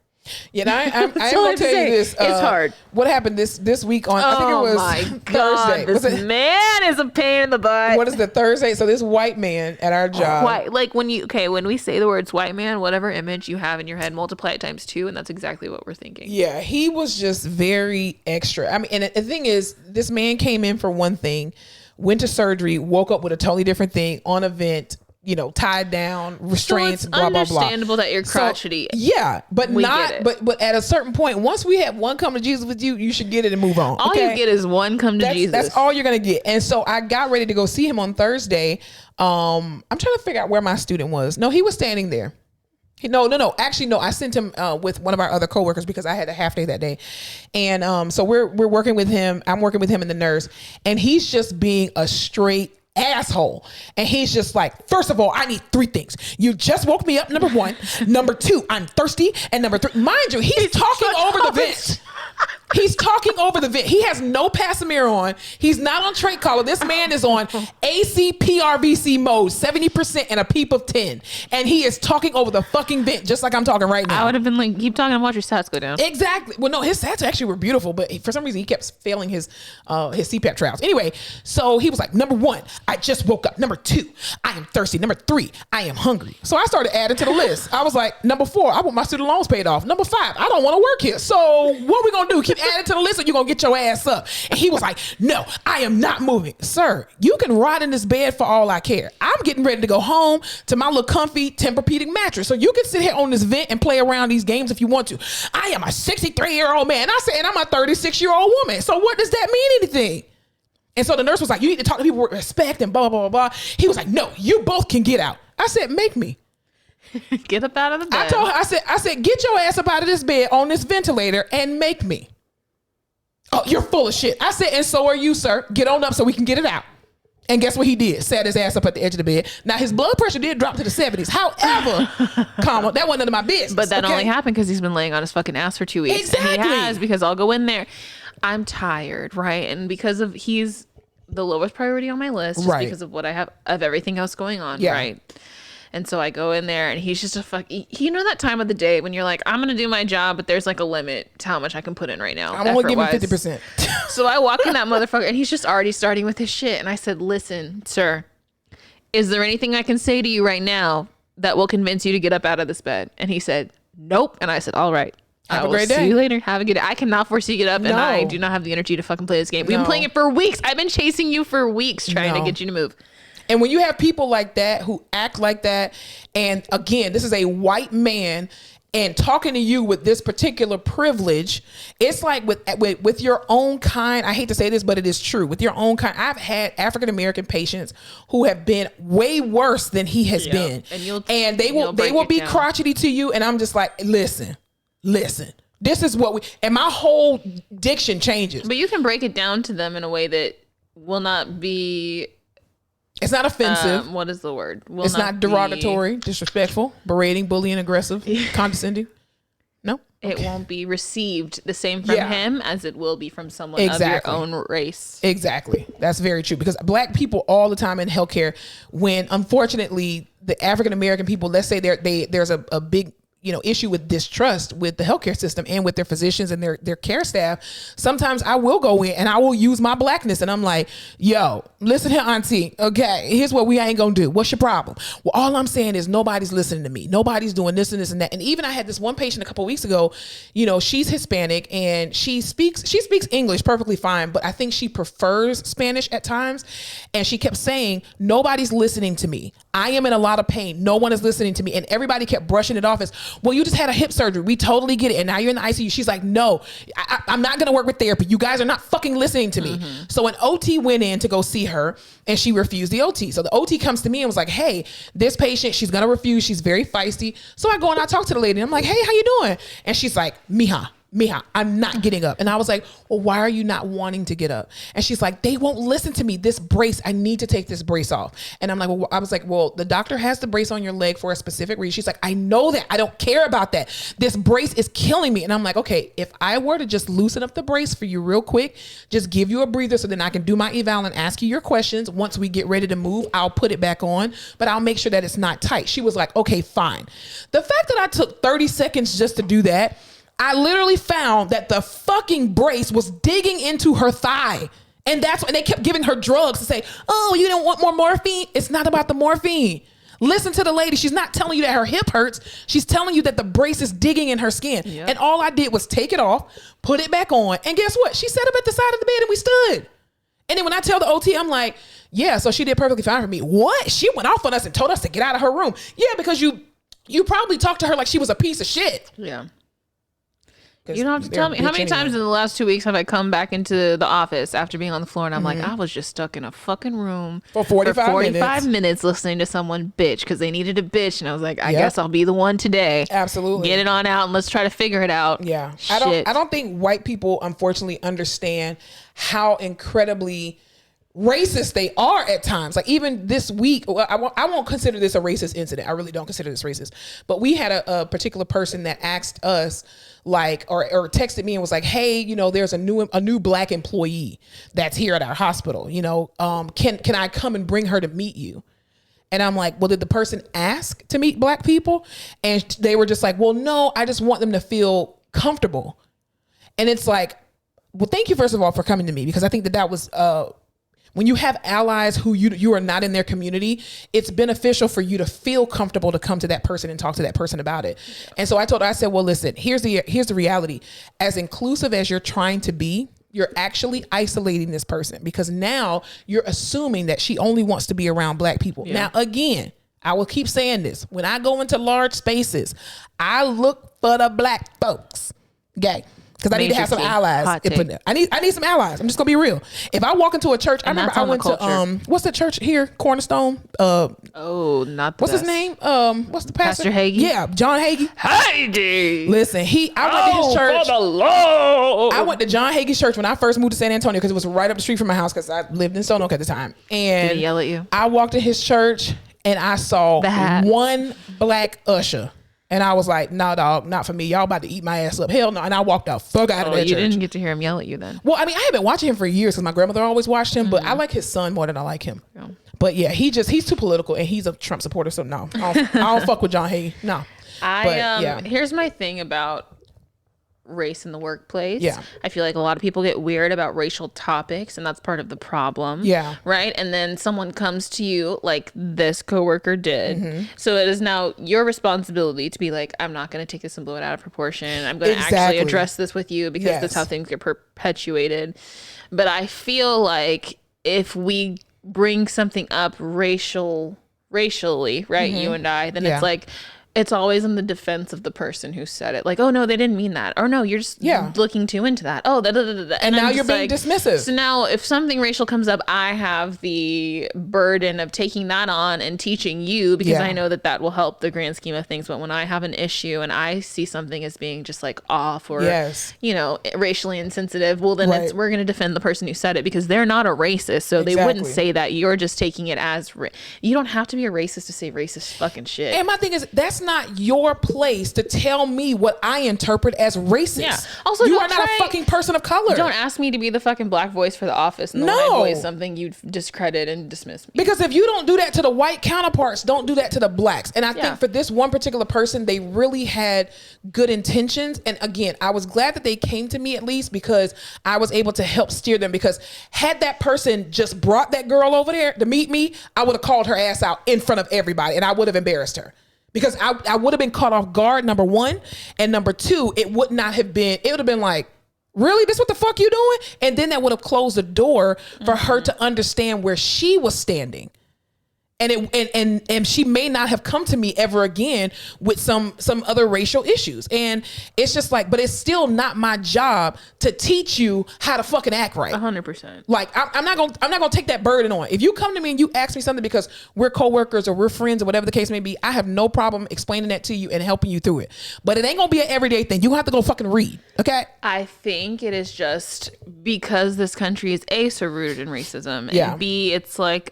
Yeah, I'm gonna tell you this. It's hard. What happened this week on? I think it was Thursday. This man is a pain in the butt. What is the Thursday? So this white man at our job. Like when we say the words white man, whatever image you have in your head, multiply it times 2, and that's exactly what we're thinking. Yeah, he was just very extra. I mean, and the thing is, this man came in for one thing, went to surgery, woke up with a totally different thing on a vent. Tied down, restraints, so blah, blah, blah. It's understandable that you're crotchety. But at a certain point, once we have one come to Jesus with you, you should get it and move on. All you get is one come to Jesus. That's all you're going to get. And so I got ready to go see him on Thursday. I'm trying to figure out where my student was. No, he was standing there. No. Actually, no. I sent him with one of our other coworkers because I had a half day that day, and so we're working with him. I'm working with him and the nurse, and he's just being a straight asshole. And he's just like, first of all, I need 3 things. You just woke me up, number 1. Number 2, I'm thirsty. And number 3, mind you, he's talking over the vent. He's talking over the vent. He has no Passamere on. He's not on trach collar. This man is on AC PRVC mode, 70% and a PEEP of 10. And he is talking over the fucking vent, just like I'm talking right now. I would have been like, keep talking and watch your stats go down. Exactly. Well, no, his stats actually were beautiful, but for some reason he kept failing his CPAP trials. Anyway, so he was like, number 1, I just woke up. Number 2, I am thirsty. Number 3, I am hungry. So I started adding to the list. I was like, number 4, I want my student loans paid off. Number 5, I don't want to work here. So what we gonna do? Keep adding to the list, or you gonna get your ass up? And he was like, no, I am not moving. Sir, you can rot in this bed for all I care. I'm getting ready to go home to my little comfy Tempur-Pedic mattress. So you can sit here on this vent and play around these games if you want to. I am a 63-year-old man. I said, and I'm a 36-year-old woman. So what does that mean anything? And so the nurse was like, you need to talk to people with respect and blah, blah, blah, blah. He was like, no, you both can get out. I said, make me. Get up out of the bed. I told her, I said, get your ass up out of this bed on this ventilator and make me. Oh, you're full of shit. I said, and so are you, sir. Get on up so we can get it out. And guess what he did? Sat his ass up at the edge of the bed. Now, his blood pressure did drop to the 70s. However, comma, that wasn't none of my business. But that only happened because he's been laying on his fucking ass for 2 weeks. Exactly. And he has, because I'll go in there. I'm tired, right? And because of he's the lowest priority on my list, just because of what I have, of everything else going on, right? And so I go in there and he's just you know that time of the day when you're like, I'm going to do my job, but there's like a limit to how much I can put in right now. I'm only giving 50%. So I walk in that motherfucker and he's just already starting with his shit. And I said, listen, sir, is there anything I can say to you right now that will convince you to get up out of this bed? And he said, nope. And I said, all right. Have a great day. See you later. Have a good day. I cannot force you to get up, and I do not have the energy to fucking play this game. We've been playing it for weeks. I've been chasing you for weeks trying to get you to move. And when you have people like that who act like that, and again, this is a white man and talking to you with this particular privilege, it's like with your own kind. I hate to say this, but it is true. With your own kind, I've had African American patients who have been way worse than he has been, and they will be crotchety to you, and I'm just like, listen, this is what and my whole diction changes. But you can break it down to them in a way that will not be. It's not offensive. What is the word? It's not derogatory, disrespectful, berating, bullying, aggressive, condescending. No. It won't be received the same from him as it will be from someone of your own race. Exactly. That's very true. Because black people all the time in healthcare, when unfortunately the African American people, let's say there's a big issue with distrust with the healthcare system and with their physicians and their care staff, sometimes I will go in and I will use my blackness and I'm like, yo, listen here, auntie. Okay, here's what we ain't gonna do. What's your problem? Well, all I'm saying is nobody's listening to me. Nobody's doing this and this and that. And even I had this one patient a couple of weeks ago, she's Hispanic and she speaks English perfectly fine, but I think she prefers Spanish at times. And she kept saying, nobody's listening to me. I am in a lot of pain. No one is listening to me. And everybody kept brushing it off as, well, you just had a hip surgery. We totally get it. And now you're in the ICU. She's like, no, I'm not going to work with therapy. You guys are not fucking listening to me. Mm-hmm. So an OT went in to go see her and she refused the OT. So the OT comes to me and was like, hey, this patient, she's going to refuse. She's very feisty. So I go and I talk to the lady. And I'm like, hey, how you doing? And she's like, Mija, I'm not getting up. And I was like, well, why are you not wanting to get up? And she's like, they won't listen to me. This brace, I need to take this brace off. And I'm like, well, I was like, well, the doctor has the brace on your leg for a specific reason. She's like, I know that. I don't care about that. This brace is killing me. And I'm like, okay, if I were to just loosen up the brace for you real quick, just give you a breather so then I can do my eval and ask you your questions. Once we get ready to move, I'll put it back on, but I'll make sure that it's not tight. She was like, okay, fine. The fact that I took 30 seconds just to do that, I literally found that the fucking brace was digging into her thigh. And that's when they kept giving her drugs to say, oh, you don't want more morphine? It's not about the morphine. Listen to the lady. She's not telling you that her hip hurts. She's telling you that the brace is digging in her skin. Yep. And all I did was take it off, put it back on. And guess what? She sat up at the side of the bed and we stood. And then when I tell the OT, I'm like, yeah, so she did perfectly fine for me. What? She went off on us and told us to get out of her room. Yeah, because you probably talked to her like she was a piece of shit. Yeah. You don't have to tell me. How many times in the last 2 weeks have I come back into the office after being on the floor and I'm like, I was just stuck in a fucking room for 45 minutes listening to someone bitch because they needed a bitch. And I was like, I guess I'll be the one today. Absolutely. Get it on out and let's try to figure it out. Yeah. I don't think white people, unfortunately, understand how incredibly racist they are at times. Like even this week, well, I won't consider this a racist incident. I really don't consider this racist. But we had a particular person that asked us, like, or texted me and was like, hey, there's a new black employee that's here at our hospital. Can I come and bring her to meet you? And I'm like, well, did the person ask to meet black people? And they were just like, well, no, I just want them to feel comfortable. And it's like, well, thank you, first of all, for coming to me, because I think that was when you have allies who you are not in their community, it's beneficial for you to feel comfortable to come to that person and talk to that person about it. And so I said, well, listen, here's the reality. As inclusive as you're trying to be, you're actually isolating this person because now you're assuming that she only wants to be around black people. Yeah. Now, again, I will keep saying this. When I go into large spaces, I look for the black folks. Okay. Because I need to have some allies. I need some allies. I'm just gonna be real. If I walk into a church, I remember I went to what's the church here? Cornerstone. Not the what's his name? What's the pastor? Pastor Hagee. Yeah, John Hagee. Hagee. Listen, I went to his church. For the Lord. I went to John Hagee's church when I first moved to San Antonio because it was right up the street from my house because I lived in Stone Oak at the time. And did he yell at you? I walked to his church and I saw one black usher. And I was like, nah, dog, not for me. Y'all about to eat my ass up. Hell no. And I walked the fuck out of that church. You didn't get to hear him yell at you then? Well, I mean, I have been watching him for years because my grandmother always watched him, but I like his son more than I like him. Yeah. But yeah, he's too political and he's a Trump supporter. So no, I don't fuck with John Hagee. No. Here's my thing about race in the workplace. Yeah. I feel like a lot of people get weird about racial topics, and that's part of the problem. Yeah. Right? And then someone comes to you like this coworker did. So it is now your responsibility to be like, I'm not going to take this and blow it out of proportion. I'm going to actually address this with you because that's how things get perpetuated. But I feel like if we bring something up racially, right? You and I, then it's like, it's always in the defense of the person who said it. Like, oh, no, they didn't mean that. Or no, you're just looking too into that. Oh, and now you're being dismissive. So now if something racial comes up, I have the burden of taking that on and teaching you because I know that will help the grand scheme of things. But when I have an issue and I see something as being just like off or, racially insensitive, well, then we're going to defend the person who said it because they're not a racist. So they wouldn't say that. You're just taking it as, you don't have to be a racist to say racist fucking shit. And my thing is, that's not your place to tell me what I interpret as racist. Yeah. Also, you are not a fucking person of color. Don't ask me to be the fucking black voice for the office. And when I voice something, you discredit and dismiss me. Because if you don't do that to the white counterparts, don't do that to the blacks. And I think for this one particular person, they really had good intentions. And again, I was glad that they came to me at least because I was able to help steer them. Because had that person just brought that girl over there to meet me, I would have called her ass out in front of everybody and I would have embarrassed her. Because I would have been caught off guard, number one. And number two, it would have been like, really? This what the fuck you doing? And then that would have closed the door for her to understand where she was standing. And she may not have come to me ever again with some other racial issues. And it's just like, but it's still not my job to teach you how to fucking act right. 100%. Like I'm not gonna take that burden on. If you come to me and you ask me something because we're coworkers or we're friends or whatever the case may be, I have no problem explaining that to you and helping you through it. But it ain't gonna be an everyday thing. You gonna have to go fucking read. Okay? I think it is just because this country is A, so rooted in racism, and B, it's like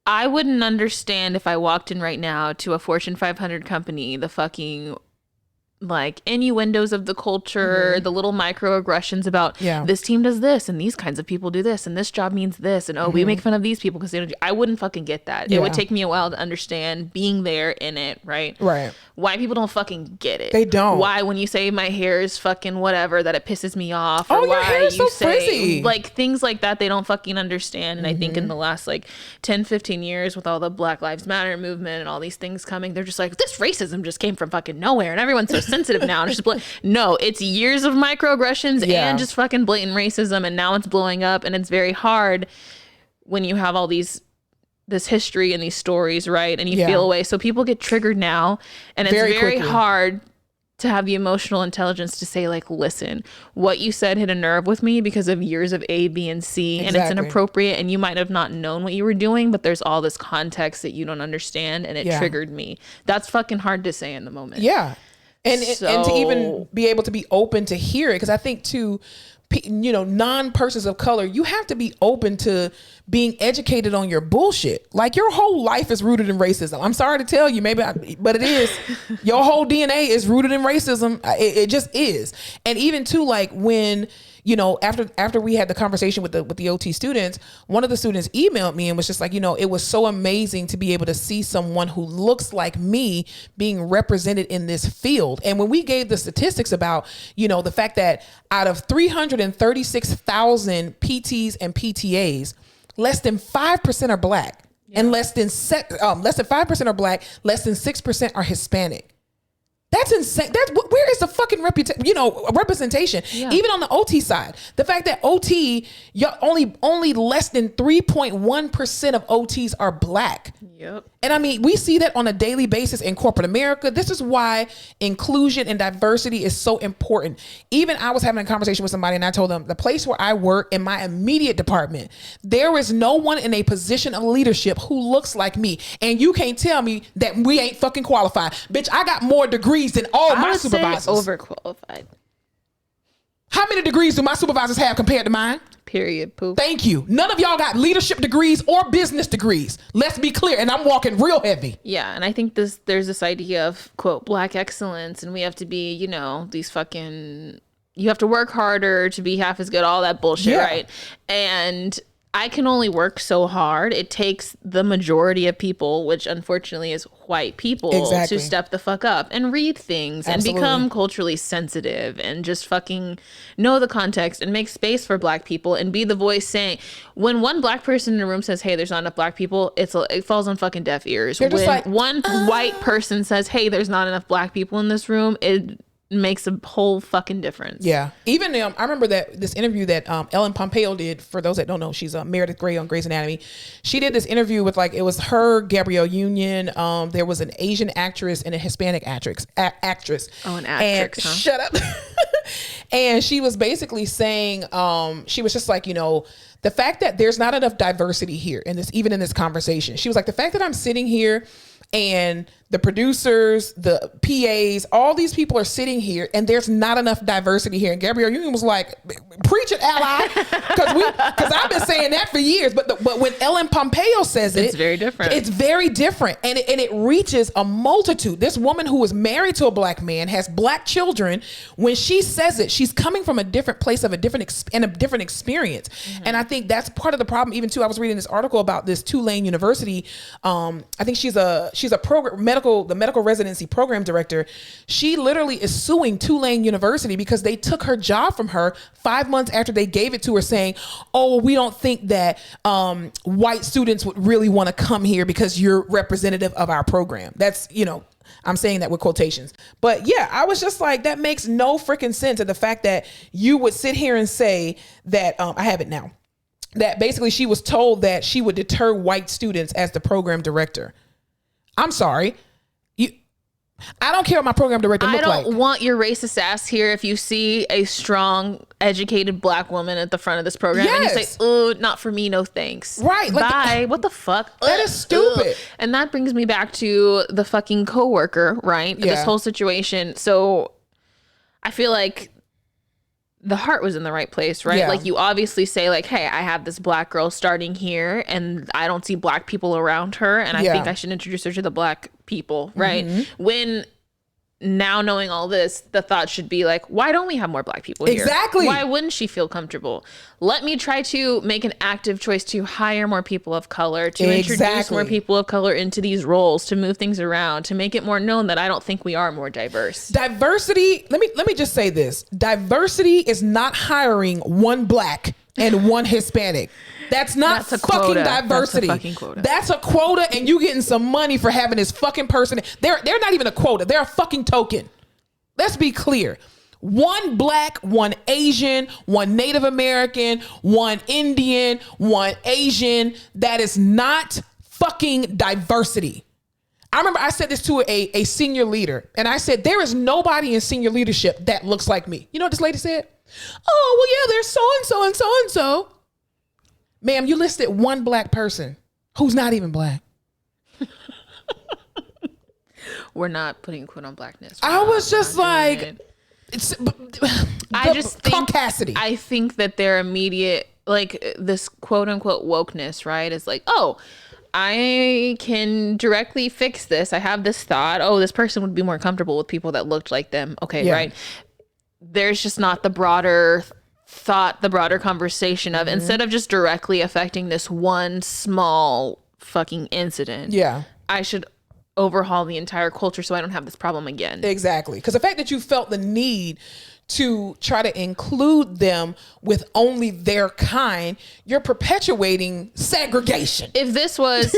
I wouldn't understand if I walked in right now to a Fortune 500 company, the fucking like innuendos of the culture, the little microaggressions about this team does this and these kinds of people do this and this job means this and we make fun of these people because they don't do. I wouldn't fucking get that. It would take me a while to understand being there in it, right? Right. Why people don't fucking get it. They don't. Why when you say my hair is fucking whatever that it pisses me off, or your why hair is you so say frizzy. like things like that they don't fucking understand. And I think in the last like 10-15 years with all the Black Lives Matter movement and all these things coming, they're just like, this racism just came from fucking nowhere and everyone's so sensitive now. And it's just no, it's years of microaggressions and just fucking blatant racism, and now it's blowing up. And it's very hard when you have all this history and these stories, right? And you feel away. So people get triggered now, and it's very hard to have the emotional intelligence to say like, listen, what you said hit a nerve with me because of years of A, B, and C, and it's inappropriate, and you might have not known what you were doing, but there's all this context that you don't understand, and it triggered me. That's fucking hard to say in the moment. Yeah. And to even be able to be open to hear it. Because I think too, non-persons of color, you have to be open to being educated on your bullshit. Like your whole life is rooted in racism. I'm sorry to tell you, but it is. Your whole DNA is rooted in racism. It just is. And even too, like when, after we had the conversation with the OT students, one of the students emailed me and was just like, it was so amazing to be able to see someone who looks like me being represented in this field. And when we gave the statistics about, the fact that out of 336,000 PTs and PTAs, less than 5% are Black, and less than 5% are Black, less than 6% are Hispanic. That's insane. Where is the fucking representation? Yeah. Even on the OT side, the fact that OT, only less than 3.1% of OTs are black. Yep. And I mean, we see that on a daily basis in corporate America. This is why inclusion and diversity is so important. Even I was having a conversation with somebody and I told them the place where I work in my immediate department, there is no one in a position of leadership who looks like me. And you can't tell me that we ain't fucking qualified. Bitch, I got more degrees than all my supervisors. Overqualified. How many degrees do my supervisors have compared to mine? Period. Poop. Thank you. None of y'all got leadership degrees or business degrees. Let's be clear. And I'm walking real heavy. Yeah, and I think there's this idea of, quote, black excellence, and we have to be, these fucking, you have to work harder to be half as good, all that bullshit, right? And I can only work so hard. It takes the majority of people, which unfortunately is white people, to step the fuck up and read things and become culturally sensitive and just fucking know the context and make space for black people and be the voice saying, when one black person in a room says, hey, there's not enough black people, it falls on fucking deaf ears. They're when one white person says, hey, there's not enough black people in this room, it makes a whole fucking difference. Yeah. Even I remember that this interview that Ellen Pompeo did. For those that don't know, she's Meredith Grey on Grey's Anatomy. She did this interview with it was her, Gabrielle Union. There was an Asian actress and a Hispanic actress. Oh, an actress. And shut up. And she was basically saying, she was just like, the fact that there's not enough diversity here even in this conversation. She was like, the fact that I'm sitting here and the producers, the PAs, all these people are sitting here and there's not enough diversity here. And Gabrielle Union was like, preach it, ally. Because I've been saying that for years. But when Ellen Pompeo says it's very different. It's very different. And it reaches a multitude. This woman who is married to a black man, has black children. When she says it, she's coming from a different place of a different experience. Mm-hmm. And I think that's part of the problem. Even too, I was reading this article about this Tulane University. I think she's a the medical residency program director. She literally is suing Tulane University because they took her job from her 5 months after they gave it to her, saying, oh, we don't think that white students would really want to come here because you're representative of our program. That's, I'm saying that with quotations. But yeah, I was just like, that makes no freaking sense. And the fact that you would sit here and say that, I have it now, that basically she was told that she would deter white students as the program director. I'm sorry. I don't care what my program director look like. I don't want your racist ass here if you see a strong, educated black woman at the front of this program and you say, oh, not for me, no thanks. Right. Bye. What the fuck? That is stupid. And that brings me back to the fucking coworker, right? Yeah. This whole situation. So I feel like the heart was in the right place, right? Yeah. Like, you obviously say, like, hey, I have this black girl starting here and I don't see black people around her, and I think I should introduce her to the black people, right? Mm-hmm. When now knowing all this, the thought should be like, why don't we have more black people here? Exactly. Why wouldn't she feel comfortable? Let me try to make an active choice to hire more people of color, to introduce more people of color into these roles, to move things around, to make it more known that I don't think we are more diverse. Diversity, let me just say this. Diversity is not hiring one black and one Hispanic. That's not fucking diversity. That's a fucking quota. That's a quota, and you getting some money for having this fucking person. They're not even a quota. They're a fucking token. Let's be clear. One black, one Asian, one Native American, one Indian, one Asian. That is not fucking diversity. I remember I said this to a senior leader, and I said, there is nobody in senior leadership that looks like me. You know what this lady said? Oh, well, yeah, there's so-and-so and so-and-so. Ma'am, you listed one black person who's not even black. We're not putting a quote on blackness. I was just like, I just think caucasity. I think that their immediate, like, this quote unquote wokeness, right, is like, oh, I can directly fix this. I have this thought. Oh, this person would be more comfortable with people that looked like them. Okay, right. There's just not the broader thought, the broader conversation of, instead of just directly affecting this one small fucking incident, I should overhaul the entire culture so I don't have this problem again. Exactly. Because the fact that you felt the need to try to include them with only their kind, you're perpetuating segregation. If this was,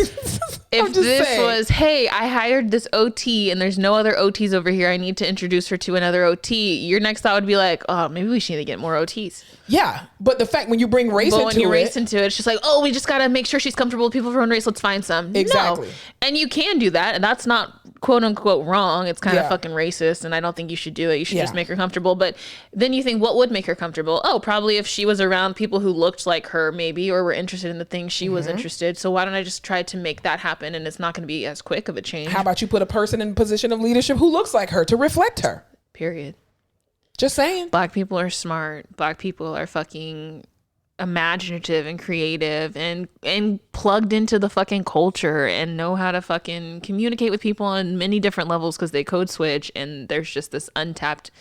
hey, I hired this OT and there's no other OTs over here, I need to introduce her to another OT, your next thought would be like, oh, maybe we should need to get more OTs. Yeah, but the fact when you bring race into it, it's just like, oh, we just got to make sure she's comfortable with people of her own race. Let's find some. Exactly. No. And you can do that, and that's not quote unquote wrong. It's kind of fucking racist, and I don't think you should do it. You should just make her comfortable. But then you think, what would make her comfortable? Oh, probably if she was around people who looked like her, maybe, or were interested in the things she was interested. So why don't I just try to make that happen? And it's not going to be as quick of a change. How about you put a person in a position of leadership who looks like her to reflect her? Period. Just saying. Black people are smart. Black people are fucking imaginative and creative and plugged into the fucking culture and know how to fucking communicate with people on many different levels because they code switch, and there's just this untapped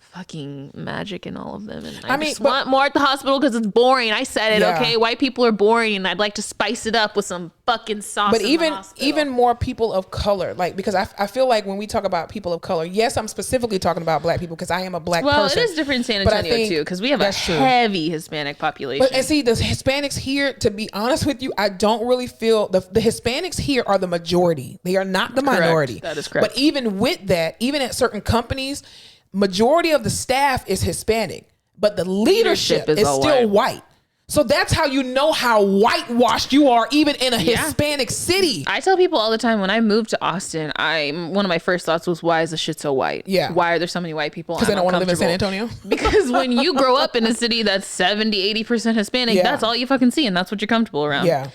fucking magic in all of them. And I just want more at the hospital because it's boring. I said it, okay? White people are boring, and I'd like to spice it up with some fucking sauce. But even more people of color, like, because I feel like when we talk about people of color, yes, I'm specifically talking about black people because I am a black person. Well, it is different in San Antonio too, because we have a heavy Hispanic population. But and see, the Hispanics here, to be honest with you, I don't really feel the Hispanics here are the majority. They are not the minority. That is correct. But even with that, even at certain companies, majority of the staff is Hispanic, but the leadership is still white. So that's how you know how whitewashed you are, even in a Hispanic city. I tell people all the time, when I moved to Austin, one of my first thoughts was, why is this shit so white? Yeah. Why are there so many white people? Because they don't want to live in San Antonio. Because when you grow up in a city that's 70-80% Hispanic, that's all you fucking see, and that's what you're comfortable around. Yeah.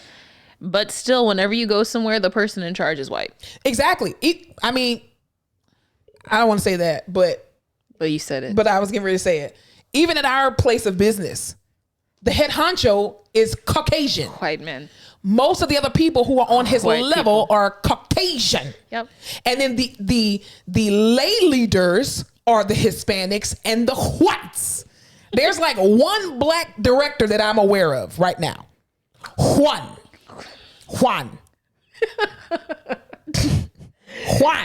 But still, whenever you go somewhere, the person in charge is white. Exactly. I mean, I don't want to say that, but you said it. But I was getting ready to say it. Even at our place of business, the head honcho is Caucasian. White men. Most of the other people who are on his level are Caucasian. Yep. And then the lay leaders are the Hispanics and the whites. There's like one black director that I'm aware of right now. Juan.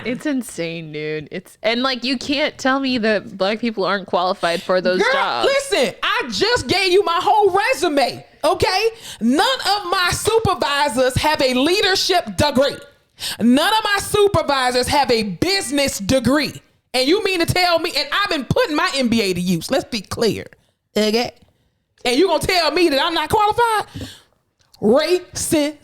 It's insane, dude. And like, you can't tell me that black people aren't qualified for those jobs. Listen, I just gave you my whole resume, okay? None of my supervisors have a leadership degree. None of my supervisors have a business degree. And you mean to tell me, and I've been putting my MBA to use, let's be clear, okay? And you gonna tell me that I'm not qualified? Racism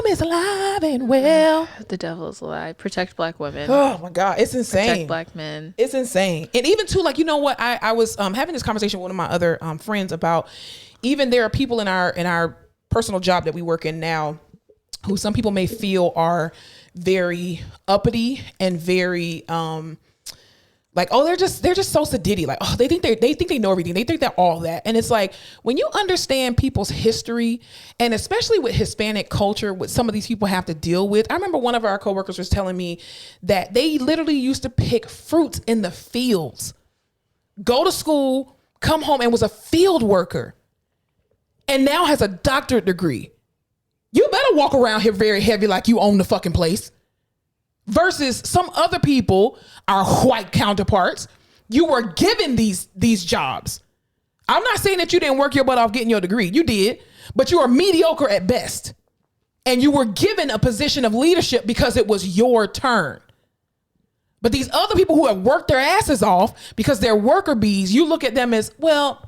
is alive and well. The devil is alive. Protect black women. Oh my God, it's insane. Protect black men. It's insane. And even too, like, you know what? I was having this conversation with one of my other friends about, even there are people in our personal job that we work in now who some people may feel are very uppity and very like, oh, they're just so sedity. Like, oh, they think they know everything. They think they're all that. And it's like, when you understand people's history, and especially with Hispanic culture, what some of these people have to deal with. I remember one of our coworkers was telling me that they literally used to pick fruits in the fields, go to school, come home, and was a field worker, and now has a doctorate degree. You better walk around here very heavy like you own the fucking place. Versus some other people, our white counterparts, you were given these jobs. I'm not saying that you didn't work your butt off getting your degree. You did, but you are mediocre at best. And you were given a position of leadership because it was your turn. But these other people who have worked their asses off because they're worker bees, you look at them as, well,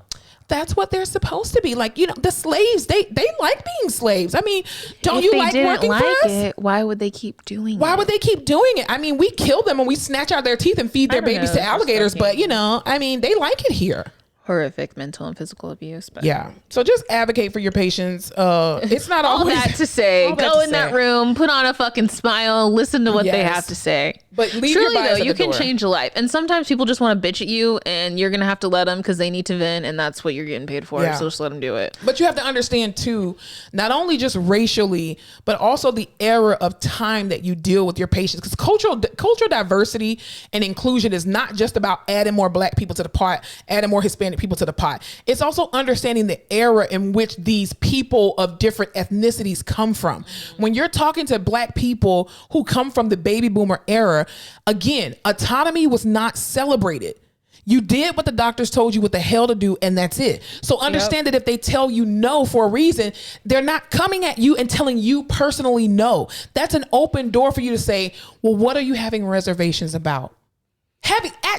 that's what they're supposed to be. Like, you know, the slaves, they like being slaves. I mean, don't you like working for us? Why would they keep doing it? Why would they keep doing it? I mean, we kill them and we snatch out their teeth and feed their babies to alligators. But, you know, I mean, they like it here. Horrific mental and physical abuse. But yeah. So just advocate for your patients. It's not always all that to say. Go in that room, put on a fucking smile, listen to what they have to say. But leave truly, your bias though, you can door. change a life. And sometimes people just want to bitch at you, and you're gonna have to let them because they need to vent, and that's what you're getting paid for. Yeah. So just let them do it. But you have to understand too, not only just racially, but also the era of time that you deal with your patients. Because cultural diversity and inclusion is not just about adding more black people to the pot, adding more Hispanic people to the pot. It's also understanding the era in which these people of different ethnicities come from. When you're talking to black people who come from the baby boomer era, again, autonomy was not celebrated. You did what the doctors told you what the hell to do, and that's it. So understand that if they tell you no for a reason, they're not coming at you and telling you personally no. That's an open door for you to say, well, what are you having reservations about?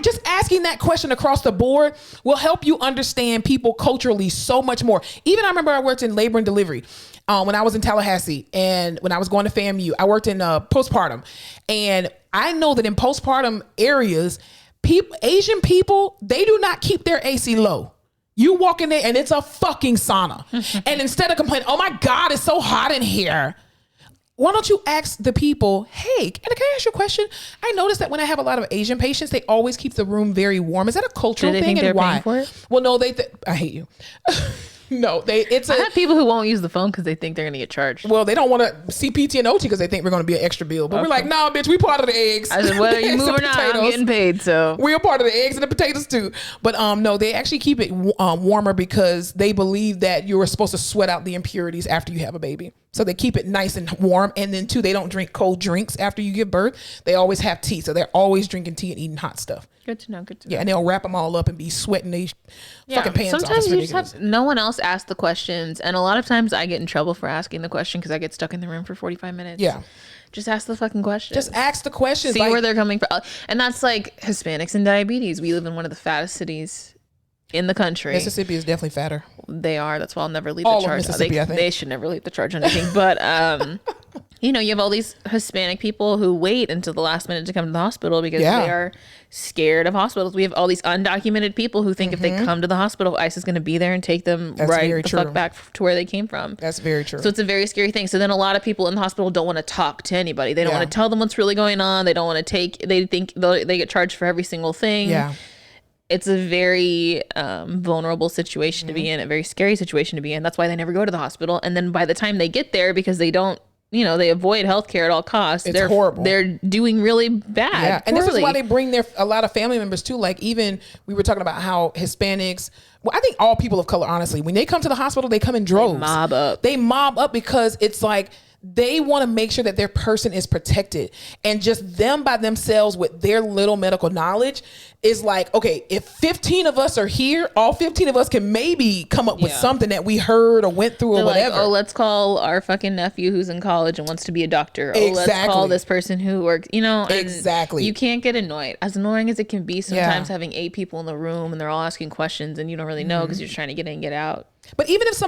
Just asking that question across the board will help you understand people culturally so much more. Even I remember I worked in labor and delivery when I was in Tallahassee, and when I was going to FAMU, I worked in postpartum. And I know that in postpartum areas, Asian people, they do not keep their AC low. You walk in there and it's a fucking sauna. And instead of complaining, oh my God, it's so hot in here, why don't you ask the people, hey, can I ask you a question? I noticed that when I have a lot of Asian patients, they always keep the room very warm. Is that a cultural thing, and why? For it? Well, no, I hate you. No, I have people who won't use the phone because they think they're going to get charged. Well, they don't want to see PT and OT because they think we're going to be an extra bill. But we're like, nah, bitch, we part of the eggs. I said, whether you move or not, I'm getting paid. So we're part of the eggs and the potatoes too. But no, they actually keep it warmer because they believe that you're supposed to sweat out the impurities after you have a baby. So they keep it nice and warm. And then too, they don't drink cold drinks after you give birth. They always have tea. So they're always drinking tea and eating hot stuff. Good to know. Yeah, and they'll wrap them all up and be sweating these fucking pants sometimes off. You just have no one else ask the questions, and a lot of times I get in trouble for asking the question because I get stuck in the room for 45 minutes. Yeah. Just ask the fucking question. Just ask the questions. See where they're coming from. And that's like Hispanics and diabetes. We live in one of the fattest cities in the country. Mississippi is definitely fatter. They are. That's why I'll never lead all the charge. Of Mississippi, I think. They should never lead the charge on anything. But you have all these Hispanic people who wait until the last minute to come to the hospital because they are scared of hospitals. We have all these undocumented people who think if they come to the hospital, ICE is going to be there and take them fuck back to where they came from. That's very true. So it's a very scary thing. So then a lot of people in the hospital don't want to talk to anybody. They don't want to tell them what's really going on. They don't want to they think they get charged for every single thing. Yeah. It's a very vulnerable situation to be in, a very scary situation to be in. That's why they never go to the hospital. And then by the time they get there, because they don't, they avoid healthcare at all costs. It's horrible. They're doing really bad. Yeah. And this is why they bring a lot of family members too. Like even we were talking about how Hispanics, well, I think all people of color, honestly, when they come to the hospital, they come in droves. They mob up because it's like, they want to make sure that their person is protected, and just them by themselves with their little medical knowledge is like, okay, if 15 of us are here, all 15 of us can maybe come up with something that we heard or went through or whatever. Like, let's call our fucking nephew who's in college and wants to be a doctor. Let's call this person who works, Exactly. You can't get annoyed. As annoying as it can be sometimes having 8 people in the room and they're all asking questions and you don't really know because you're trying to get in, get out. But even if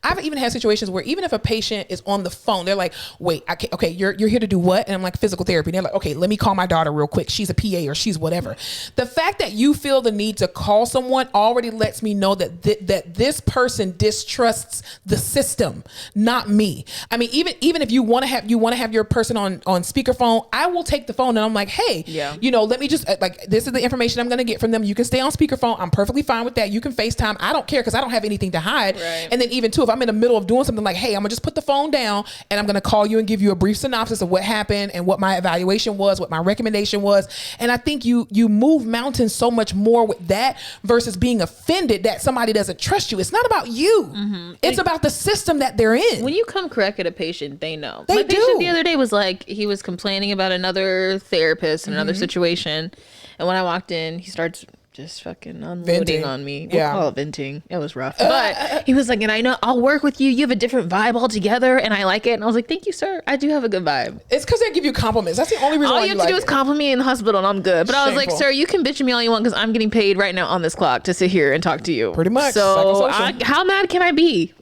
I've even had situations where even if a patient is on the phone, they're like, wait, okay, you're here to do what? And I'm like, physical therapy. And they're like, okay, let me call my daughter real quick. She's a PA or she's whatever. The fact that you feel the need to call someone already lets me know that that this person distrusts the system, not me. I mean, even if you want to have your person on speakerphone, I will take the phone and I'm like, hey, let me just this is the information I'm going to get from them. You can stay on speakerphone. I'm perfectly fine with that. You can FaceTime. I don't care because I don't have anything to hide. Right. And then even too, if I'm in the middle of doing something like, hey, I'm gonna just put the phone down and I'm gonna call you and give you a brief synopsis of what happened and what my evaluation was, what my recommendation was. And I think you move mountains so much more with that versus being offended that somebody doesn't trust you. It's not about you. Mm-hmm. It's about the system that they're in. When you come correct at a patient, they know. My patient the other day was like, he was complaining about another therapist in another situation. And when I walked in, he starts just fucking unloading on me. We'll call it venting. It was rough. But he was like, and I know I'll work with you. You have a different vibe altogether. And I like it. And I was like, thank you, sir. I do have a good vibe. It's because they give you compliments. That's the only reason all you have to do is compliment me in the hospital and I'm good. But I was like, sir, you can bitch at me all you want because I'm getting paid right now on this clock to sit here and talk to you. Pretty much. So how mad can I be?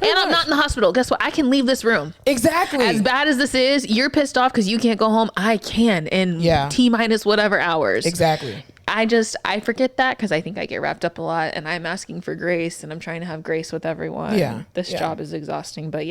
I'm not in the hospital. Guess what? I can leave this room. Exactly. As bad as this is, you're pissed off because you can't go home. I can in T- whatever hours. Exactly. I forget that because I think I get wrapped up a lot and I'm asking for grace and I'm trying to have grace with everyone. Yeah. This job is exhausting. But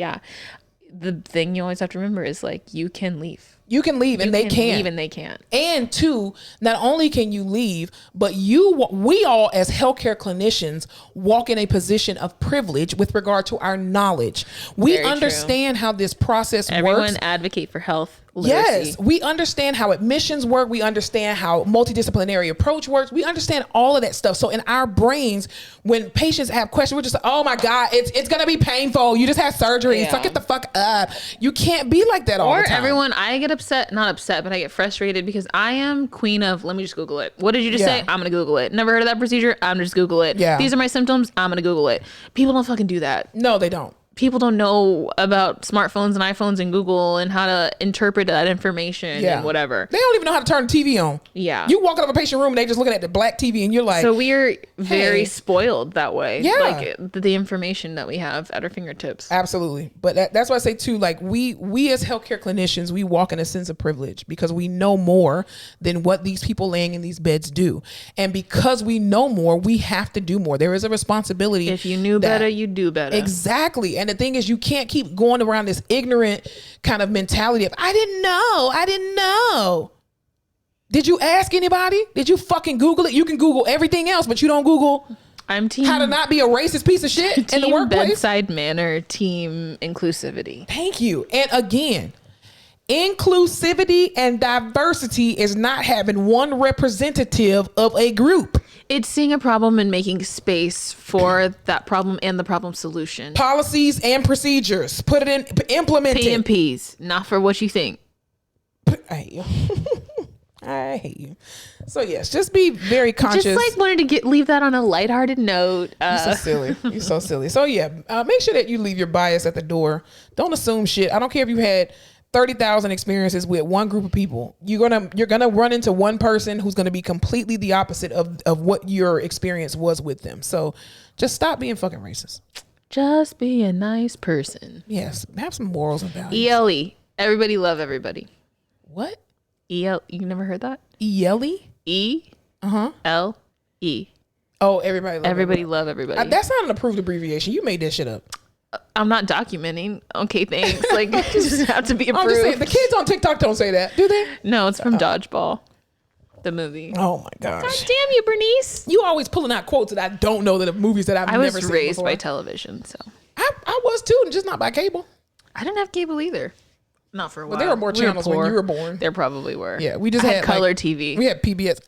the thing you always have to remember is like, you can leave. You can leave and they can't. Even they can't. And two, not only can you leave, but we all as healthcare clinicians walk in a position of privilege with regard to our knowledge. We understand how this process works. Everyone advocate for health. literacy. Yes, we understand how admissions work. We understand how multidisciplinary approach works. We understand all of that stuff. So in our brains, when patients have questions, we're just like, oh my God, it's going to be painful. You just had surgery. Yeah. Suck it the fuck up. You can't be like that all the Or time. everyone, I get not upset, but I get frustrated because I am queen of, let me just Google it. What did you just say? I'm going to Google it. Never heard of that procedure? I'm going to just Google it. Yeah. These are my symptoms. I'm going to Google it. People don't fucking do that. No, they don't. People don't know about smartphones and iPhones and Google and how to interpret that information and whatever. They don't even know how to turn the TV on. Yeah. You walk out of a patient room and they just looking at the black TV and you're like, So we're very spoiled that way. Yeah. Like the information that we have at our fingertips. absolutely. But that's why I say too, like we as healthcare clinicians, we walk in a sense of privilege because we know more than what these people laying in these beds do. And because we know more, we have to do more. There is a responsibility. If you knew better, you'd do better. Exactly. And the thing is, you can't keep going around this ignorant kind of mentality of, I didn't know. Did you ask anybody? Did you fucking Google it? You can Google everything else, but you don't Google I'm team how to not be a racist piece of shit in the team workplace. bedside manner, team inclusivity. Thank you. And again, inclusivity and diversity is not having one representative of a group. It's seeing a problem and making space for that problem and the problem solution. Policies and procedures. Put it in, implement it. PMPs, not for what you think. I hate you. I hate you. So yes, just be very conscious. Just like wanted to leave that on a lighthearted note. You're so silly. You're so silly. So yeah, make sure that you leave your bias at the door. Don't assume shit. I don't care if you had 30,000 experiences with one group of people. You're gonna run into one person who's gonna be completely the opposite of what your experience was with them. So just stop being fucking racist. Just be a nice person. Yes, have some morals and values. ELE. Everybody love everybody. What? EL. You never heard that? ELE? E. L-E. Oh, everybody. Everybody love everybody. That's not an approved abbreviation. You made that shit up. I'm not documenting. Okay, thanks. Like, it just have to be I'm just saying, approved. the kids on TikTok don't say that, do they? No, it's from Dodgeball, the movie. Oh my gosh. God damn you, Bernice. You always pulling out quotes that I don't know that are movies that I've I never was seen raised before. by television, so I was too, and just not by cable. I didn't have cable either. Not for a while. Well, there were more channels when poor. you were born. There probably were. Yeah, we just I had color like, TV. We had PBS.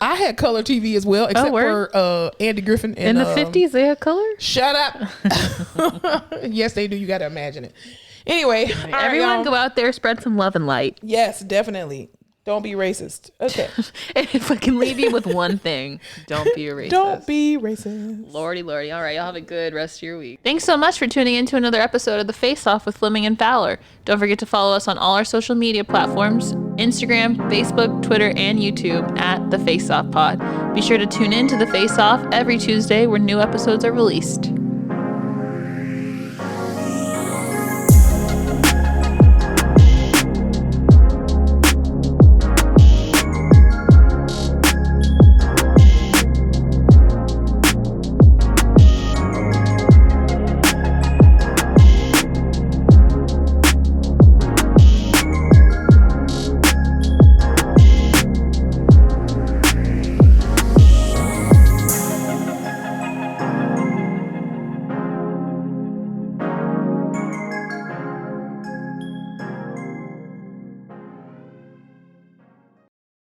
I had color TV as well, except word? for Andy Griffin. And, In the 50s, they had color? Shut up. Yes, they do. You got to imagine it. Anyway, all right, Everyone y'all. go out there, spread some love and light. Yes, definitely. Don't be racist. Okay. And if I can leave you with one thing, don't be a racist. Don't be racist. Lordy. All right, y'all have a good rest of your week. Thanks so much for tuning in to another episode of The Face Off with Fleming and Fowler. Don't forget to follow us on all our social media platforms, Instagram, Facebook, Twitter, and YouTube at The Face Off Pod. Be sure to tune in to The Face Off every Tuesday where new episodes are released.